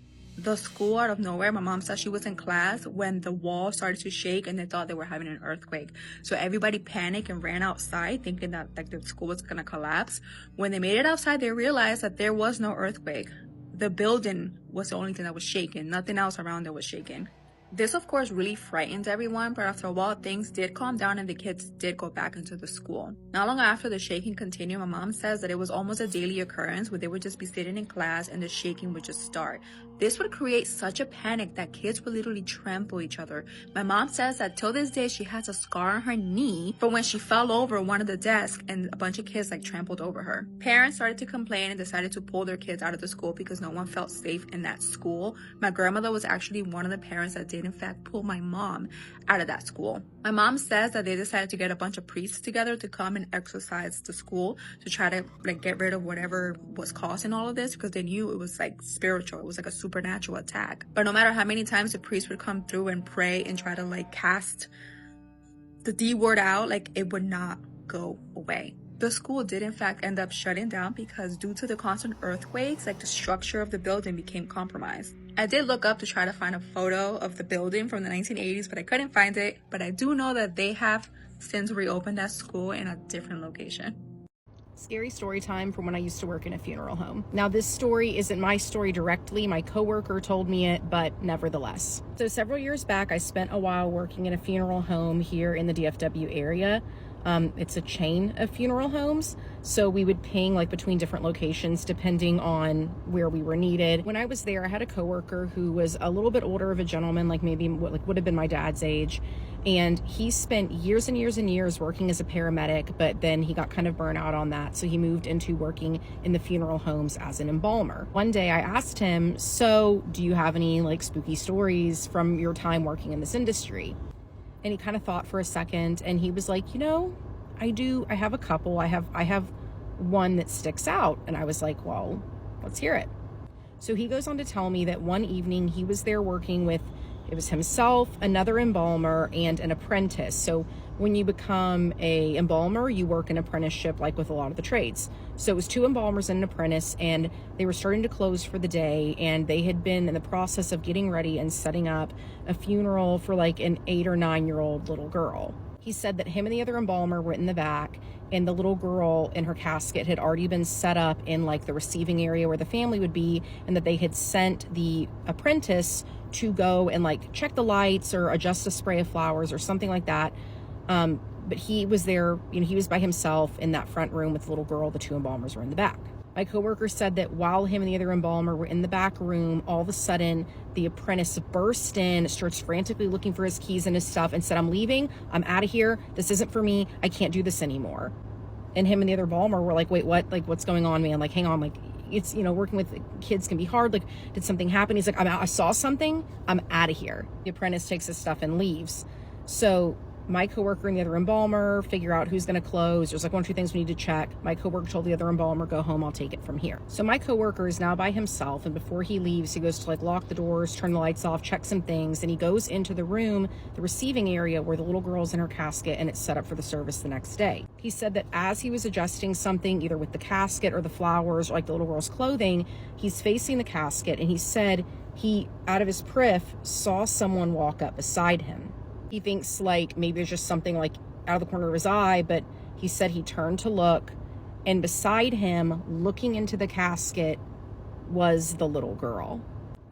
out of nowhere, my mom said she was in class when the wall started to shake and they thought they were having an earthquake. So everybody panicked and ran outside thinking that like the school was gonna collapse. When they made it outside, they realized that there was no earthquake. The building was the only thing that was shaking. Nothing else around it was shaking. This, of course, really frightened everyone, but after a while, things did calm down and the kids did go back into the school. Not long after the shaking continued, my mom says that it was almost a daily occurrence where they would just be sitting in class and the shaking would just start. This would create such a panic that kids would literally trample each other. My mom says that till this day, she has a scar on her knee from when she fell over one of the desks and a bunch of kids like trampled over her. Parents started to complain and decided to pull their kids out of the school because no one felt safe in that school. My grandmother was actually one of the parents that did in fact pull my mom out of that school. My mom says that they decided to get a bunch of priests together to come and exorcise the school to try to like get rid of whatever was causing all of this, because they knew it was like spiritual, it was like a supernatural attack. But no matter how many times the priest would come through and pray and try to like cast the D word out, like it would not go away. The school did in fact end up shutting down because due to the constant earthquakes, like the structure of the building became compromised. I did look up to try to find a photo of the building from the 1980s, but I couldn't find it. But I do know that they have since reopened that school in a different location. Scary story time from when I used to work in a funeral home. Now, this story isn't my story directly. My coworker told me it, but nevertheless. So several years back, I spent a while working in a funeral home here in the DFW area. It's a chain of funeral homes, so we would ping like between different locations depending on where we were needed. When I was there, I had a coworker who was a little bit older of a gentleman, like maybe would have been my dad's age, and he spent years and years and years working as a paramedic, but then he got kind of burnt out on that, so he moved into working in the funeral homes as an embalmer. One day I asked him, so do you have any like spooky stories from your time working in this industry? And he kind of thought for a second and he was like, you know, I have a couple. I have one that sticks out. And I was like, well, let's hear it. So he goes on to tell me that one evening he was there working with, it was himself, another embalmer, and an apprentice. So when you become a embalmer, you work an apprenticeship like with a lot of the trades. So it was two embalmers and an apprentice, and they were starting to close for the day, and they had been in the process of getting ready and setting up a funeral for like an 8 or 9 year old little girl. He said that him and the other embalmer were in the back, and the little girl in her casket had already been set up in like the receiving area where the family would be, and that they had sent the apprentice to go and like check the lights or adjust a spray of flowers or something like that. But he was there, you know, he was by himself in that front room with the little girl. The two embalmers were in the back. My coworker said that while him and the other embalmer were in the back room, all of a sudden the apprentice burst in, starts frantically looking for his keys and his stuff, and said, I'm leaving, I'm out of here, this isn't for me, I can't do this anymore. And him and the other embalmer were like, wait, what? Like, what's going on, man? Like, hang on, like, it's, you know, working with kids can be hard. Like, did something happen? He's like, I'm out, I saw something, I'm out of here. The apprentice takes his stuff and leaves. So my coworker and the other embalmer figure out who's going to close. There's like 1 or 2 things we need to check. My coworker told the other embalmer, go home, I'll take it from here. So my coworker is now by himself, and before he leaves, he goes to like lock the doors, turn the lights off, check some things, and he goes into the room, the receiving area where the little girl's in her casket and it's set up for the service the next day. He said that as he was adjusting something, either with the casket or the flowers or like the little girl's clothing, he's facing the casket, and he said he, out of his periphery, saw someone walk up beside him. He thinks like maybe there's just something like out of the corner of his eye, but he said he turned to look, and beside him, looking into the casket, was the little girl.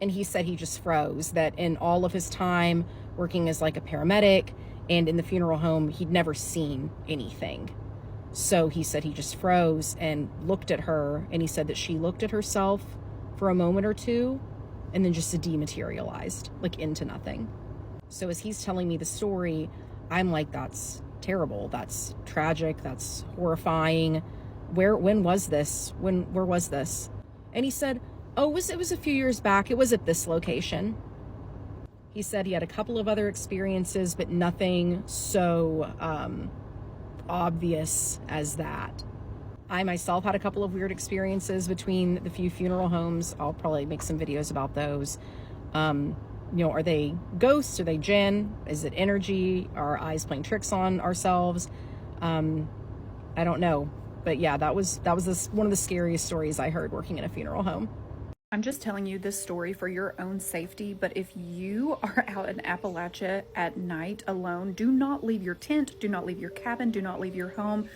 And he said he just froze, that in all of his time working as like a paramedic and in the funeral home, he'd never seen anything. So he said he just froze and looked at her, and he said that she looked at herself for a moment or two and then just dematerialized, like into nothing. So as he's telling me the story, I'm like, that's terrible. That's tragic. That's horrifying. When was this? Where was this? And he said, oh, it was a few years back. It was at this location. He said he had a couple of other experiences, but nothing so obvious as that. I myself had a couple of weird experiences between the few funeral homes. I'll probably make some videos about those. You know, are they ghosts? Are they jinn? Is it energy? Are our eyes playing tricks on ourselves? I don't know. But yeah, that was one of the scariest stories I heard working in a funeral home. I'm just telling you this story for your own safety, but if you are out in Appalachia at night alone, do not leave your tent, do not leave your cabin, do not leave your home.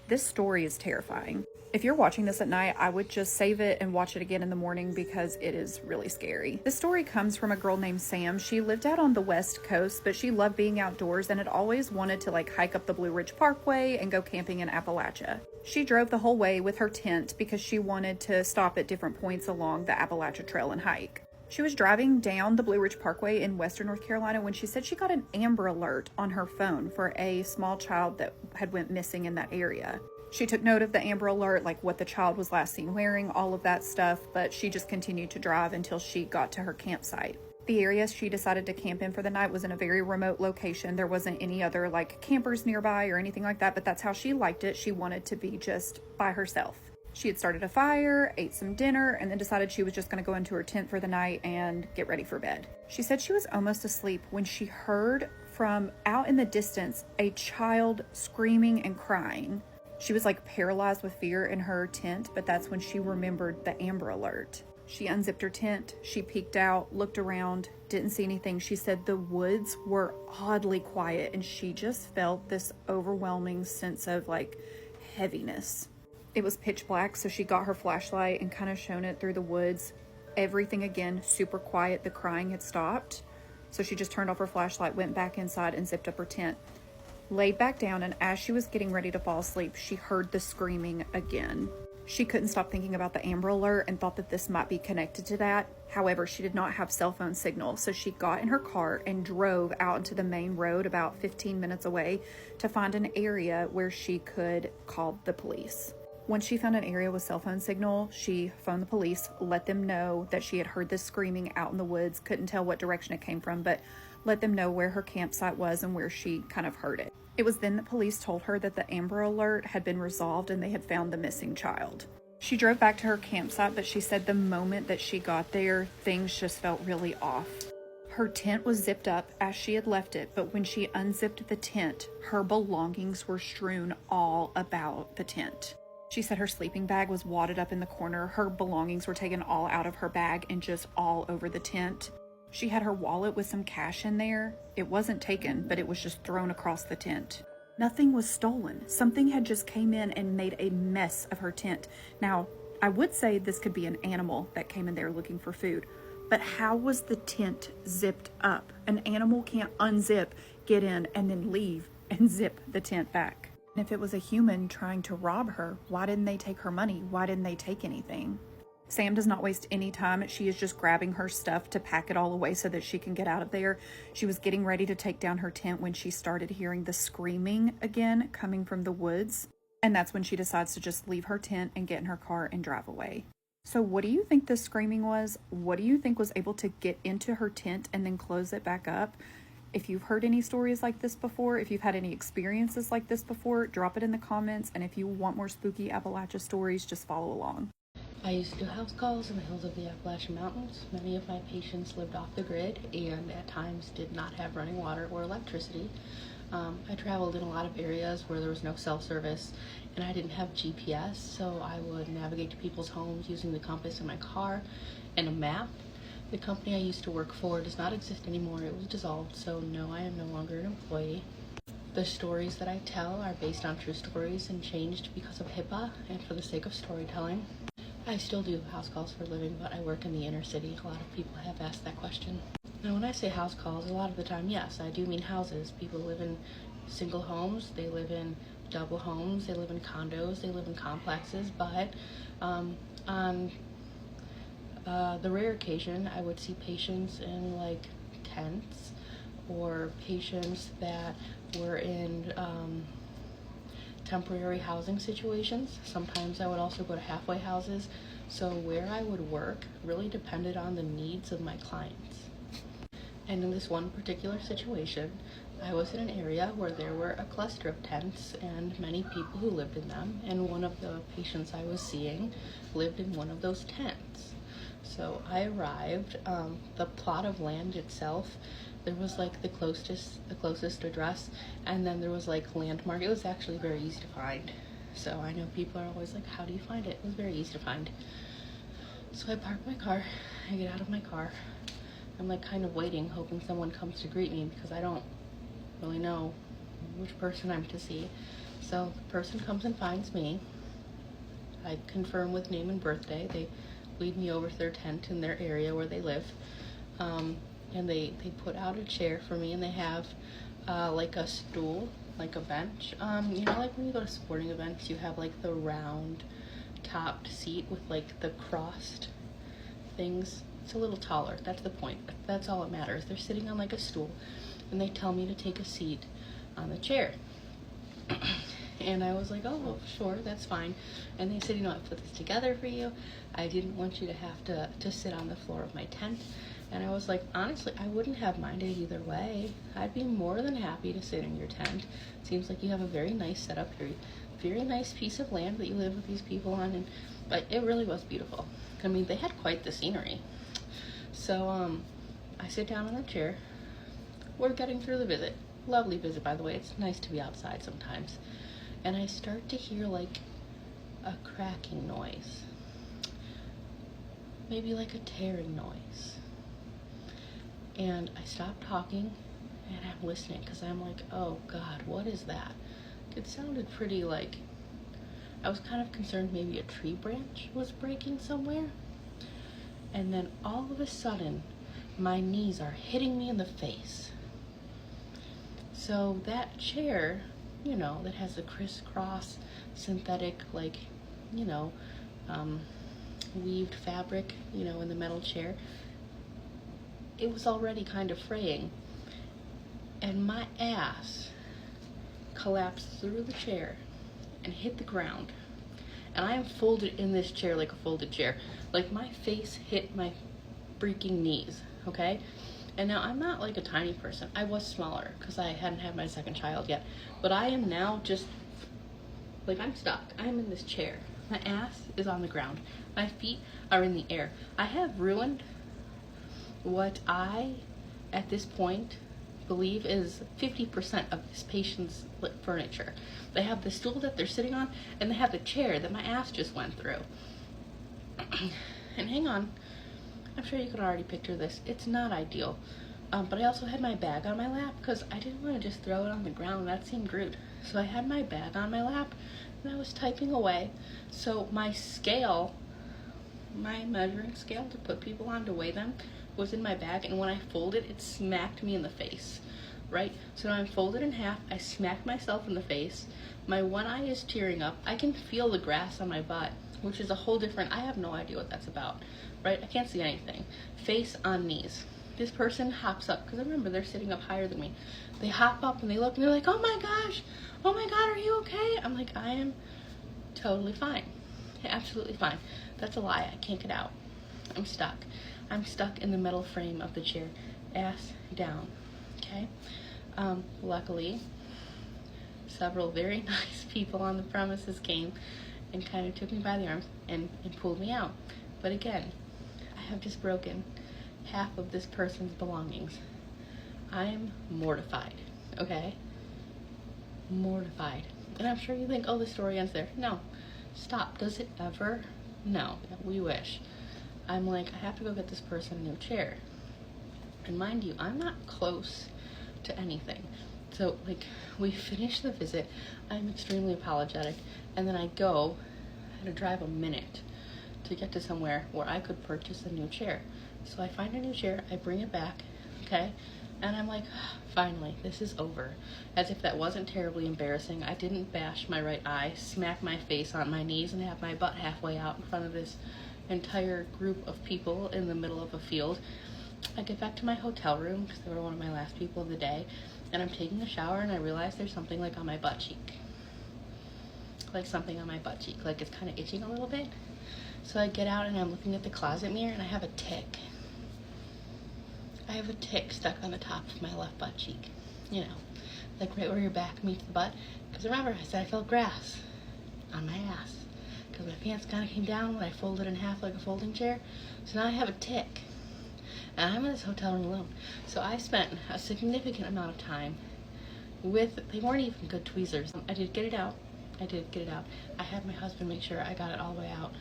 This story is terrifying. If you're watching this at night, I would just save it and watch it again in the morning because it is really scary. This story comes from a girl named Sam. She lived out on the West Coast, but she loved being outdoors and had always wanted to hike up the Blue Ridge Parkway and go camping in Appalachia. She drove the whole way with her tent because she wanted to stop at different points along the Appalachia Trail and hike. She was driving down the Blue Ridge Parkway in western North Carolina when she said she got an Amber Alert on her phone for a small child that had went missing in that area. She took note of the Amber Alert, like what the child was last seen wearing, all of that stuff, but she just continued to drive until she got to her campsite. The area she decided to camp in for the night was in a very remote location. There wasn't any other campers nearby or anything like that, but that's how she liked it. She wanted to be just by herself. She had started a fire, ate some dinner, and then decided she was just going to go into her tent for the night and get ready for bed. She said she was almost asleep when she heard from out in the distance a child screaming and crying. She was paralyzed with fear in her tent, but that's when she remembered the Amber Alert. She unzipped her tent, she peeked out, looked around, didn't see anything. She said the woods were oddly quiet and she just felt this overwhelming sense of heaviness. It was pitch black, so she got her flashlight and kind of shone it through the woods. Everything again, super quiet. The crying had stopped. So she just turned off her flashlight, went back inside and zipped up her tent. Laid back down, and as she was getting ready to fall asleep, she heard the screaming again. She couldn't stop thinking about the Amber Alert and thought that this might be connected to that. However, she did not have cell phone signal, so she got in her car and drove out into the main road about 15 minutes away to find an area where she could call the police. Once she found an area with cell phone signal, she phoned the police, let them know that she had heard this screaming out in the woods, couldn't tell what direction it came from, but let them know where her campsite was and where she kind of heard it. It was then that police told her that the Amber Alert had been resolved and they had found the missing child. She drove back to her campsite, but she said the moment that she got there, things just felt really off. Her tent was zipped up as she had left it, but when she unzipped the tent, her belongings were strewn all about the tent. She said her sleeping bag was wadded up in the corner. Her belongings were taken all out of her bag and just all over the tent. She had her wallet with some cash in there. It wasn't taken, but it was just thrown across the tent. Nothing was stolen. Something had just came in and made a mess of her tent. Now, I would say this could be an animal that came in there looking for food, but how was the tent zipped up? An animal can't unzip, get in, and then leave and zip the tent back. And if it was a human trying to rob her, why didn't they take her money? Why didn't they take anything? Sam does not waste any time. She is just grabbing her stuff to pack it all away so that she can get out of there. She was getting ready to take down her tent when she started hearing the screaming again coming from the woods. And that's when she decides to just leave her tent and get in her car and drive away. So what do you think the screaming was? What do you think was able to get into her tent and then close it back up? If you've heard any stories like this before, if you've had any experiences like this before, drop it in the comments. And if you want more spooky Appalachia stories, just follow along. I used to do house calls in the hills of the Appalachian Mountains. Many of my patients lived off the grid and at times did not have running water or electricity. I traveled in a lot of areas where there was no cell service and I didn't have GPS, so I would navigate to people's homes using the compass in my car and a map. The company I used to work for does not exist anymore. It was dissolved, so no, I am no longer an employee. The stories that I tell are based on true stories and changed because of HIPAA and for the sake of storytelling. I still do house calls for a living, but I work in the inner city. A lot of people have asked that question. Now, when I say house calls, a lot of the time, yes, I do mean houses. People live in single homes, they live in double homes, they live in condos, they live in complexes, but on the rare occasion, I would see patients in tents or patients that were in temporary housing situations. Sometimes I would also go to halfway houses. So where I would work really depended on the needs of my clients. And in this one particular situation, I was in an area where there were a cluster of tents and many people who lived in them, and one of the patients I was seeing lived in one of those tents. So I arrived, the plot of land itself, there was like the closest address, and then there was like landmark. It was actually very easy to find. So I know people are always like, how do you find it? It was very easy to find. So I park my car, I get out of my car. I'm like kind of waiting, hoping someone comes to greet me because I don't really know which person I'm to see. So the person comes and finds me. I confirm with name and birthday. They lead me over to their tent in their area where they live. And they put out a chair for me, and they have like a stool, like a bench. You know, like when you go to sporting events, you have like the round topped seat with like the crossed things. It's a little taller. That's the point. That's all that matters. They're sitting on like a stool, and they tell me to take a seat on the chair. And I was like, oh, well, sure, that's fine. And they said, you know, I put this together for you. I didn't want you to have to sit on the floor of my tent. And I was like, honestly, I wouldn't have minded either way. I'd be more than happy to sit in your tent. Seems like you have a very nice setup here. Very nice piece of land that you live with these people on. But it really was beautiful. I mean, they had quite the scenery. So I sit down on a chair. We're getting through the visit. Lovely visit, by the way. It's nice to be outside sometimes. And I start to hear like a cracking noise. Maybe like a tearing noise. And I stop talking and I'm listening because I'm like, oh God, what is that? It sounded pretty like, I was kind of concerned maybe a tree branch was breaking somewhere. And then all of a sudden, my knees are hitting me in the face. So that chair, you know, that has a crisscross synthetic, like, you know, weaved fabric, you know, in the metal chair, it was already kind of fraying. And my ass collapsed through the chair and hit the ground. And I am folded in this chair like a folded chair. Like my face hit my freaking knees, okay? And now I'm not like a tiny person. I was smaller because I hadn't had my second child yet. But I am now just, like I'm stuck. I'm in this chair. My ass is on the ground. My feet are in the air. I have ruined what I, at this point, believe is 50% of this patient's furniture. They have the stool that they're sitting on, and they have the chair that my ass just went through. And hang on, I'm sure you can already picture this. It's not ideal. But I also had my bag on my lap because I didn't want to just throw it on the ground. That seemed rude. So I had my bag on my lap and I was typing away. So my scale, my measuring scale to put people on to weigh them, was in my bag, and when I folded, it smacked me in the face, right? So now I'm folded in half. I smacked myself in the face. My one eye is tearing up. I can feel the grass on my butt, which is a whole different, I have no idea what that's about, right? I can't see anything. Face on knees. This person hops up, because remember, they're sitting up higher than me. They hop up and they look and they're like, oh my gosh, oh my God, are you okay? I'm like, I am totally fine. Absolutely fine. That's a lie. I can't get out. I'm stuck. I'm stuck in the metal frame of the chair, ass down, okay? Luckily, several very nice people on the premises came and kind of took me by the arms and pulled me out. But again, I have just broken half of this person's belongings. I am mortified, okay? Mortified. And I'm sure you think, oh, the story ends there. No, stop. Does it ever? No, we wish. I'm like, I have to go get this person a new chair. And mind you, I'm not close to anything. So, like, we finish the visit. I'm extremely apologetic. And then I go, I had to drive a minute to get to somewhere where I could purchase a new chair. So I find a new chair, I bring it back, okay? And I'm like, finally, this is over. As if that wasn't terribly embarrassing. I didn't bash my right eye, smack my face on my knees, and have my butt halfway out in front of this entire group of people in the middle of a field. I get back to my hotel room because they were one of my last people of the day, and I'm taking a shower and I realize there's something like on my butt cheek. Like something on my butt cheek, like it's kind of itching a little bit. So I get out and I'm looking at the closet mirror and I have a tick. I have a tick stuck on the top of my left butt cheek. You know, like right where your back meets the butt. Because remember, I said I felt grass on my ass. Because my pants kind of came down when I folded in half like a folding chair. So now I have a tick. And I'm in this hotel room alone. So I spent a significant amount of time with, they weren't even good tweezers. I did get it out. I had my husband make sure I got it all the way out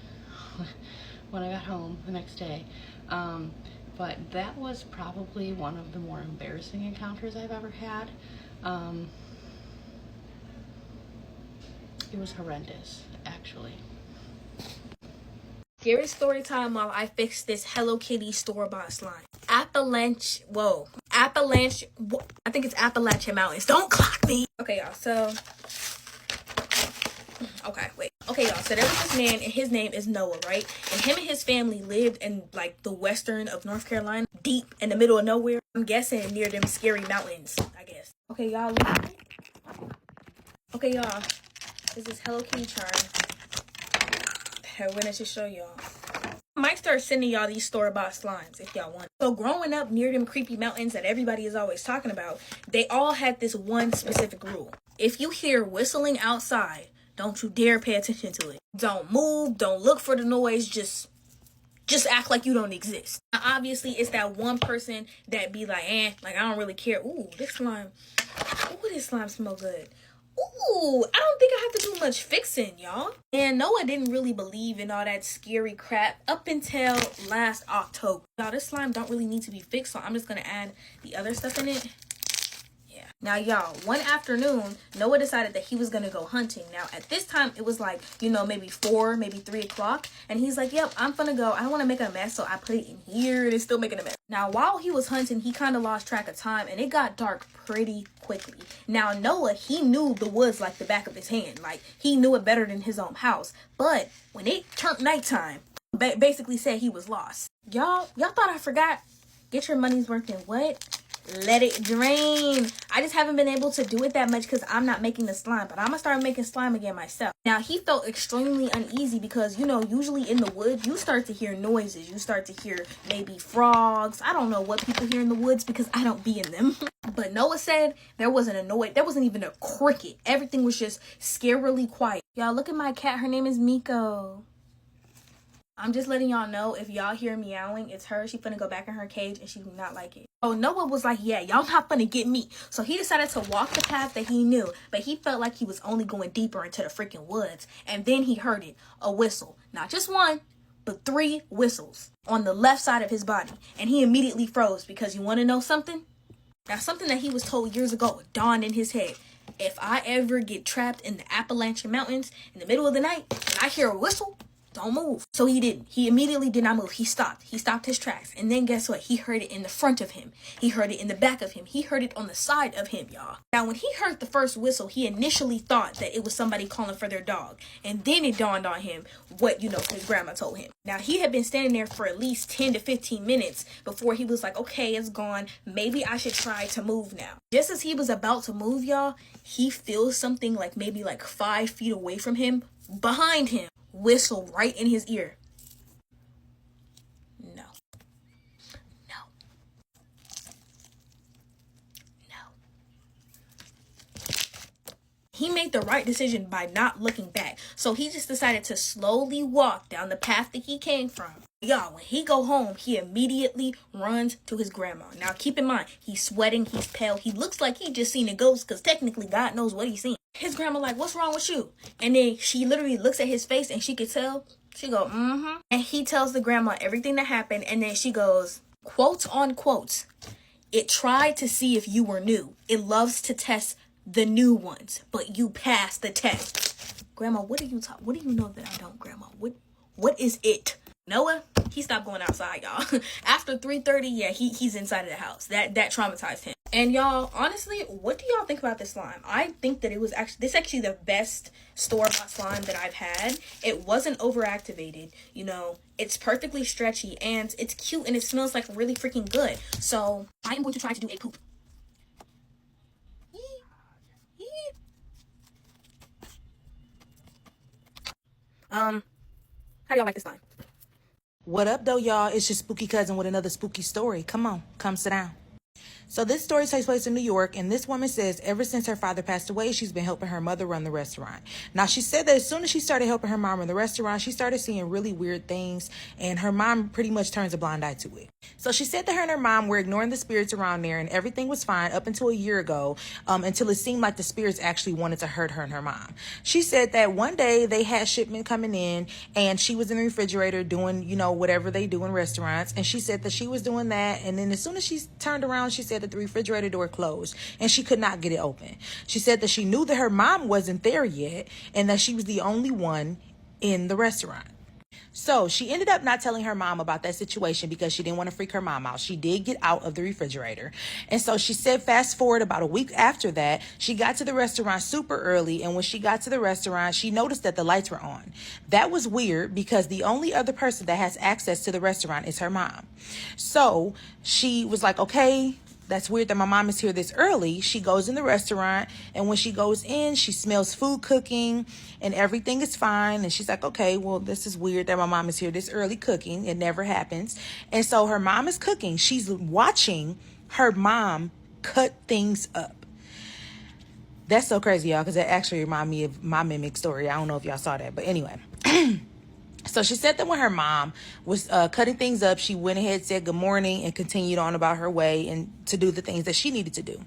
when I got home the next day. But that was probably one of the more embarrassing encounters I've ever had. It was horrendous, actually. Scary story time while I fix this Hello Kitty store-bought slime. I think it's Appalachian Mountains. Don't clock me. Okay, y'all, so there was this man, and his name is Noah, right? And him and his family lived in, like, the western of North Carolina, deep in the middle of nowhere. I'm guessing near them scary mountains, I guess. Okay, y'all, this is Hello Kitty charm. I wanted to show y'all. I might start sending y'all these store-bought slimes if y'all want. So growing up near them creepy mountains that everybody is always talking about, they all had this one specific rule. If you hear whistling outside, don't you dare pay attention to it. Don't move, don't look for the noise, just act like you don't exist. Now, obviously, it's that one person that be like, like I don't really care. Ooh, this slime smell good. Ooh, I don't think I have to do much fixing, y'all. And Noah didn't really believe in all that scary crap up until last October. Y'all, this slime don't really need to be fixed, so I'm just gonna add the other stuff in it. Yeah. Now, y'all, one afternoon, Noah decided that he was gonna go hunting. Now, at this time, it was like, you know, maybe 4, maybe 3 o'clock. And he's like, yep, I'm gonna go. I don't want to make a mess, so I put it in here, and it's still making a mess. Now, while he was hunting, he kind of lost track of time, and it got dark pretty quickly. Now, Noah, he knew the woods like the back of his hand. Like, he knew it better than his own house. But when it turned nighttime, basically said he was lost. Y'all thought I forgot? Get your money's worth in what? Let it drain. I just haven't been able to do it that much because I'm not making the slime, but I'm gonna start making slime again myself. Now, he felt extremely uneasy because, you know, usually in the woods, you start to hear noises. You start to hear maybe frogs. I don't know what people hear in the woods because I don't be in them. But Noah said there wasn't a noise. There wasn't even a cricket. Everything was just scarily quiet. Y'all, look at my cat. Her name is Miko. I'm just letting y'all know, if y'all hear meowing, it's her. She finna go back in her cage and she do not like it. Oh, Noah was like, yeah, y'all not finna get me. So he decided to walk the path that he knew, but he felt like he was only going deeper into the freaking woods. And then he heard it, a whistle. Not just one, but 3 whistles on the left side of his body. And he immediately froze because you wanna know something? Now, something that he was told years ago dawned in his head. If I ever get trapped in the Appalachian Mountains in the middle of the night and I hear a whistle, don't move. So he didn't. He immediately did not move. He stopped. He stopped his tracks. And then guess what? He heard it in the front of him. He heard it in the back of him. He heard it on the side of him, y'all. Now, when he heard the first whistle, he initially thought that it was somebody calling for their dog. And then it dawned on him what, you know, his grandma told him. Now, he had been standing there for at least 10 to 15 minutes before he was like, okay, it's gone. Maybe I should try to move now. Just as he was about to move, y'all, he feels something like maybe like 5 feet away from him, behind him, whistle right in his ear. No. He made the right decision by not looking back. So he just decided to slowly walk down the path that he came from. Y'all, when he go home, he immediately runs to his grandma. Now, keep in mind, he's sweating, he's pale. He looks like he just seen a ghost because technically God knows what he's seen. His grandma like, what's wrong with you? And then she literally looks at his face and she could tell. She go, mm-hmm. And he tells the grandma everything that happened. And then she goes, quote unquote, it tried to see if you were new. It loves to test the new ones, but you passed the test. Grandma, what do you know that I don't, Grandma? What is it? Noah, he stopped going outside, y'all. After 3:30, yeah, he's inside of the house. That traumatized him. And y'all, honestly, what do y'all think about this slime? I think that this is actually the best store-bought slime that I've had. It wasn't overactivated, you know. It's perfectly stretchy and it's cute and it smells like really freaking good. So I am going to try to do a poop. How do y'all like this slime? What up, though, y'all? It's your spooky cousin with another spooky story. Come on, come sit down. So this story takes place in New York, and this woman says ever since her father passed away, she's been helping her mother run the restaurant. Now, she said that as soon as she started helping her mom run the restaurant, she started seeing really weird things, and her mom pretty much turns a blind eye to it. So she said that her and her mom were ignoring the spirits around there, and everything was fine up until a year ago, until it seemed like the spirits actually wanted to hurt her and her mom. She said that one day they had shipment coming in, and she was in the refrigerator doing, whatever they do in restaurants, and she said that she was doing that, and then as soon as she turned around, she said that the refrigerator door closed and she could not get it open. She said that she knew that her mom wasn't there yet and that she was the only one in the restaurant. So she ended up not telling her mom about that situation because she didn't want to freak her mom out. She did get out of the refrigerator. And so she said fast forward about a week after that, she got to the restaurant super early. And when she got to the restaurant, she noticed that the lights were on. That was weird because the only other person that has access to the restaurant is her mom. So she was like, okay, that's weird that my mom is here this early. She goes in the restaurant, and when she goes in, she smells food cooking and everything is fine. And she's like, okay, well, this is weird that my mom is here this early cooking. It never happens. And so her mom is cooking. She's watching her mom cut things up. That's so crazy, y'all, because that actually reminded me of my mimic story. I don't know if y'all saw that, but anyway. So she said that when her mom was cutting things up, she went ahead, said good morning, and continued on about her way and to do the things that she needed to do.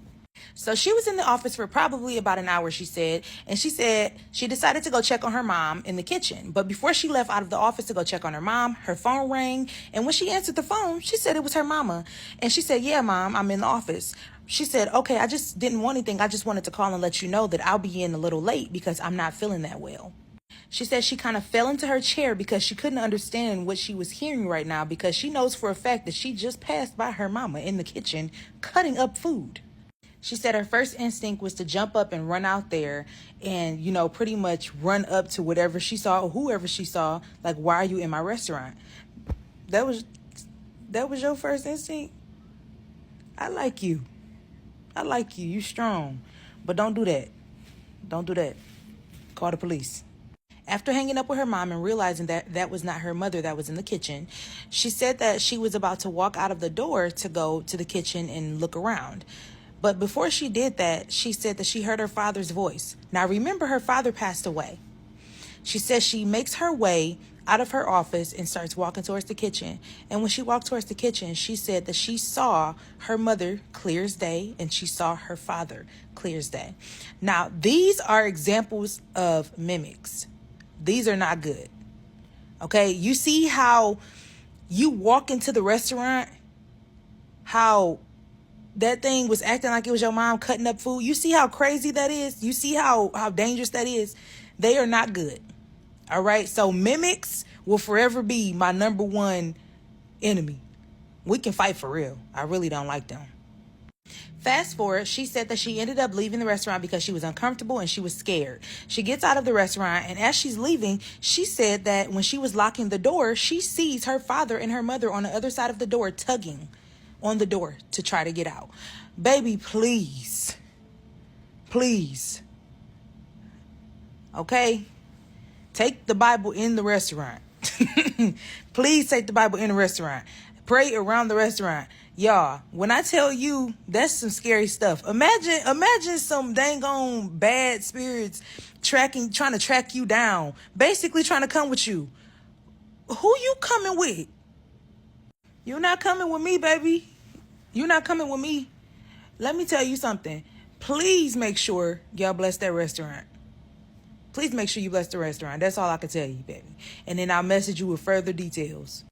So she was in the office for probably about an hour, she said, and she said she decided to go check on her mom in the kitchen. But before she left out of the office to go check on her mom, her phone rang, and when she answered the phone, she said it was her mama. And she said, yeah, Mom, I'm in the office. She said, okay, I just didn't want anything. I just wanted to call and let you know that I'll be in a little late because I'm not feeling that well. She said she kind of fell into her chair because she couldn't understand what she was hearing right now because she knows for a fact that she just passed by her mama in the kitchen cutting up food. She said her first instinct was to jump up and run out there and, pretty much run up to whatever she saw or whoever she saw, like, why are you in my restaurant? That was your first instinct? I like you. You strong. But don't do that. Don't do that. Call the police. After hanging up with her mom and realizing that that was not her mother that was in the kitchen, she said that she was about to walk out of the door to go to the kitchen and look around. But before she did that, she said that she heard her father's voice. Now, remember, her father passed away. She says she makes her way out of her office and starts walking towards the kitchen. And when she walked towards the kitchen, she said that she saw her mother clear as day and she saw her father clear as day. Now, these are examples of mimics. These are not good. Okay, you see how you walk into the restaurant, how that thing was acting like it was your mom cutting up food. You see how crazy that is? You see how dangerous that is? They are not good. All right, so mimics will forever be my number one enemy. We can fight for real. I really don't like them. Fast forward, she said that she ended up leaving the restaurant because she was uncomfortable and she was scared. She gets out of the restaurant, and as she's leaving, she said that when she was locking the door, she sees her father and her mother on the other side of the door tugging on the door to try to get out. Baby, please. Please. Okay? Take the Bible in the restaurant. Please take the Bible in the restaurant. Pray around the restaurant. Y'all, when I tell you, that's some scary stuff. Imagine some dang on bad spirits trying to track you down, basically trying to come with you. Who you coming with? You're not coming with me, baby. You're not coming with me. Let me tell you something. Please make sure y'all bless that restaurant. Please make sure you bless the restaurant. That's all I can tell you, baby. And then I'll message you with further details.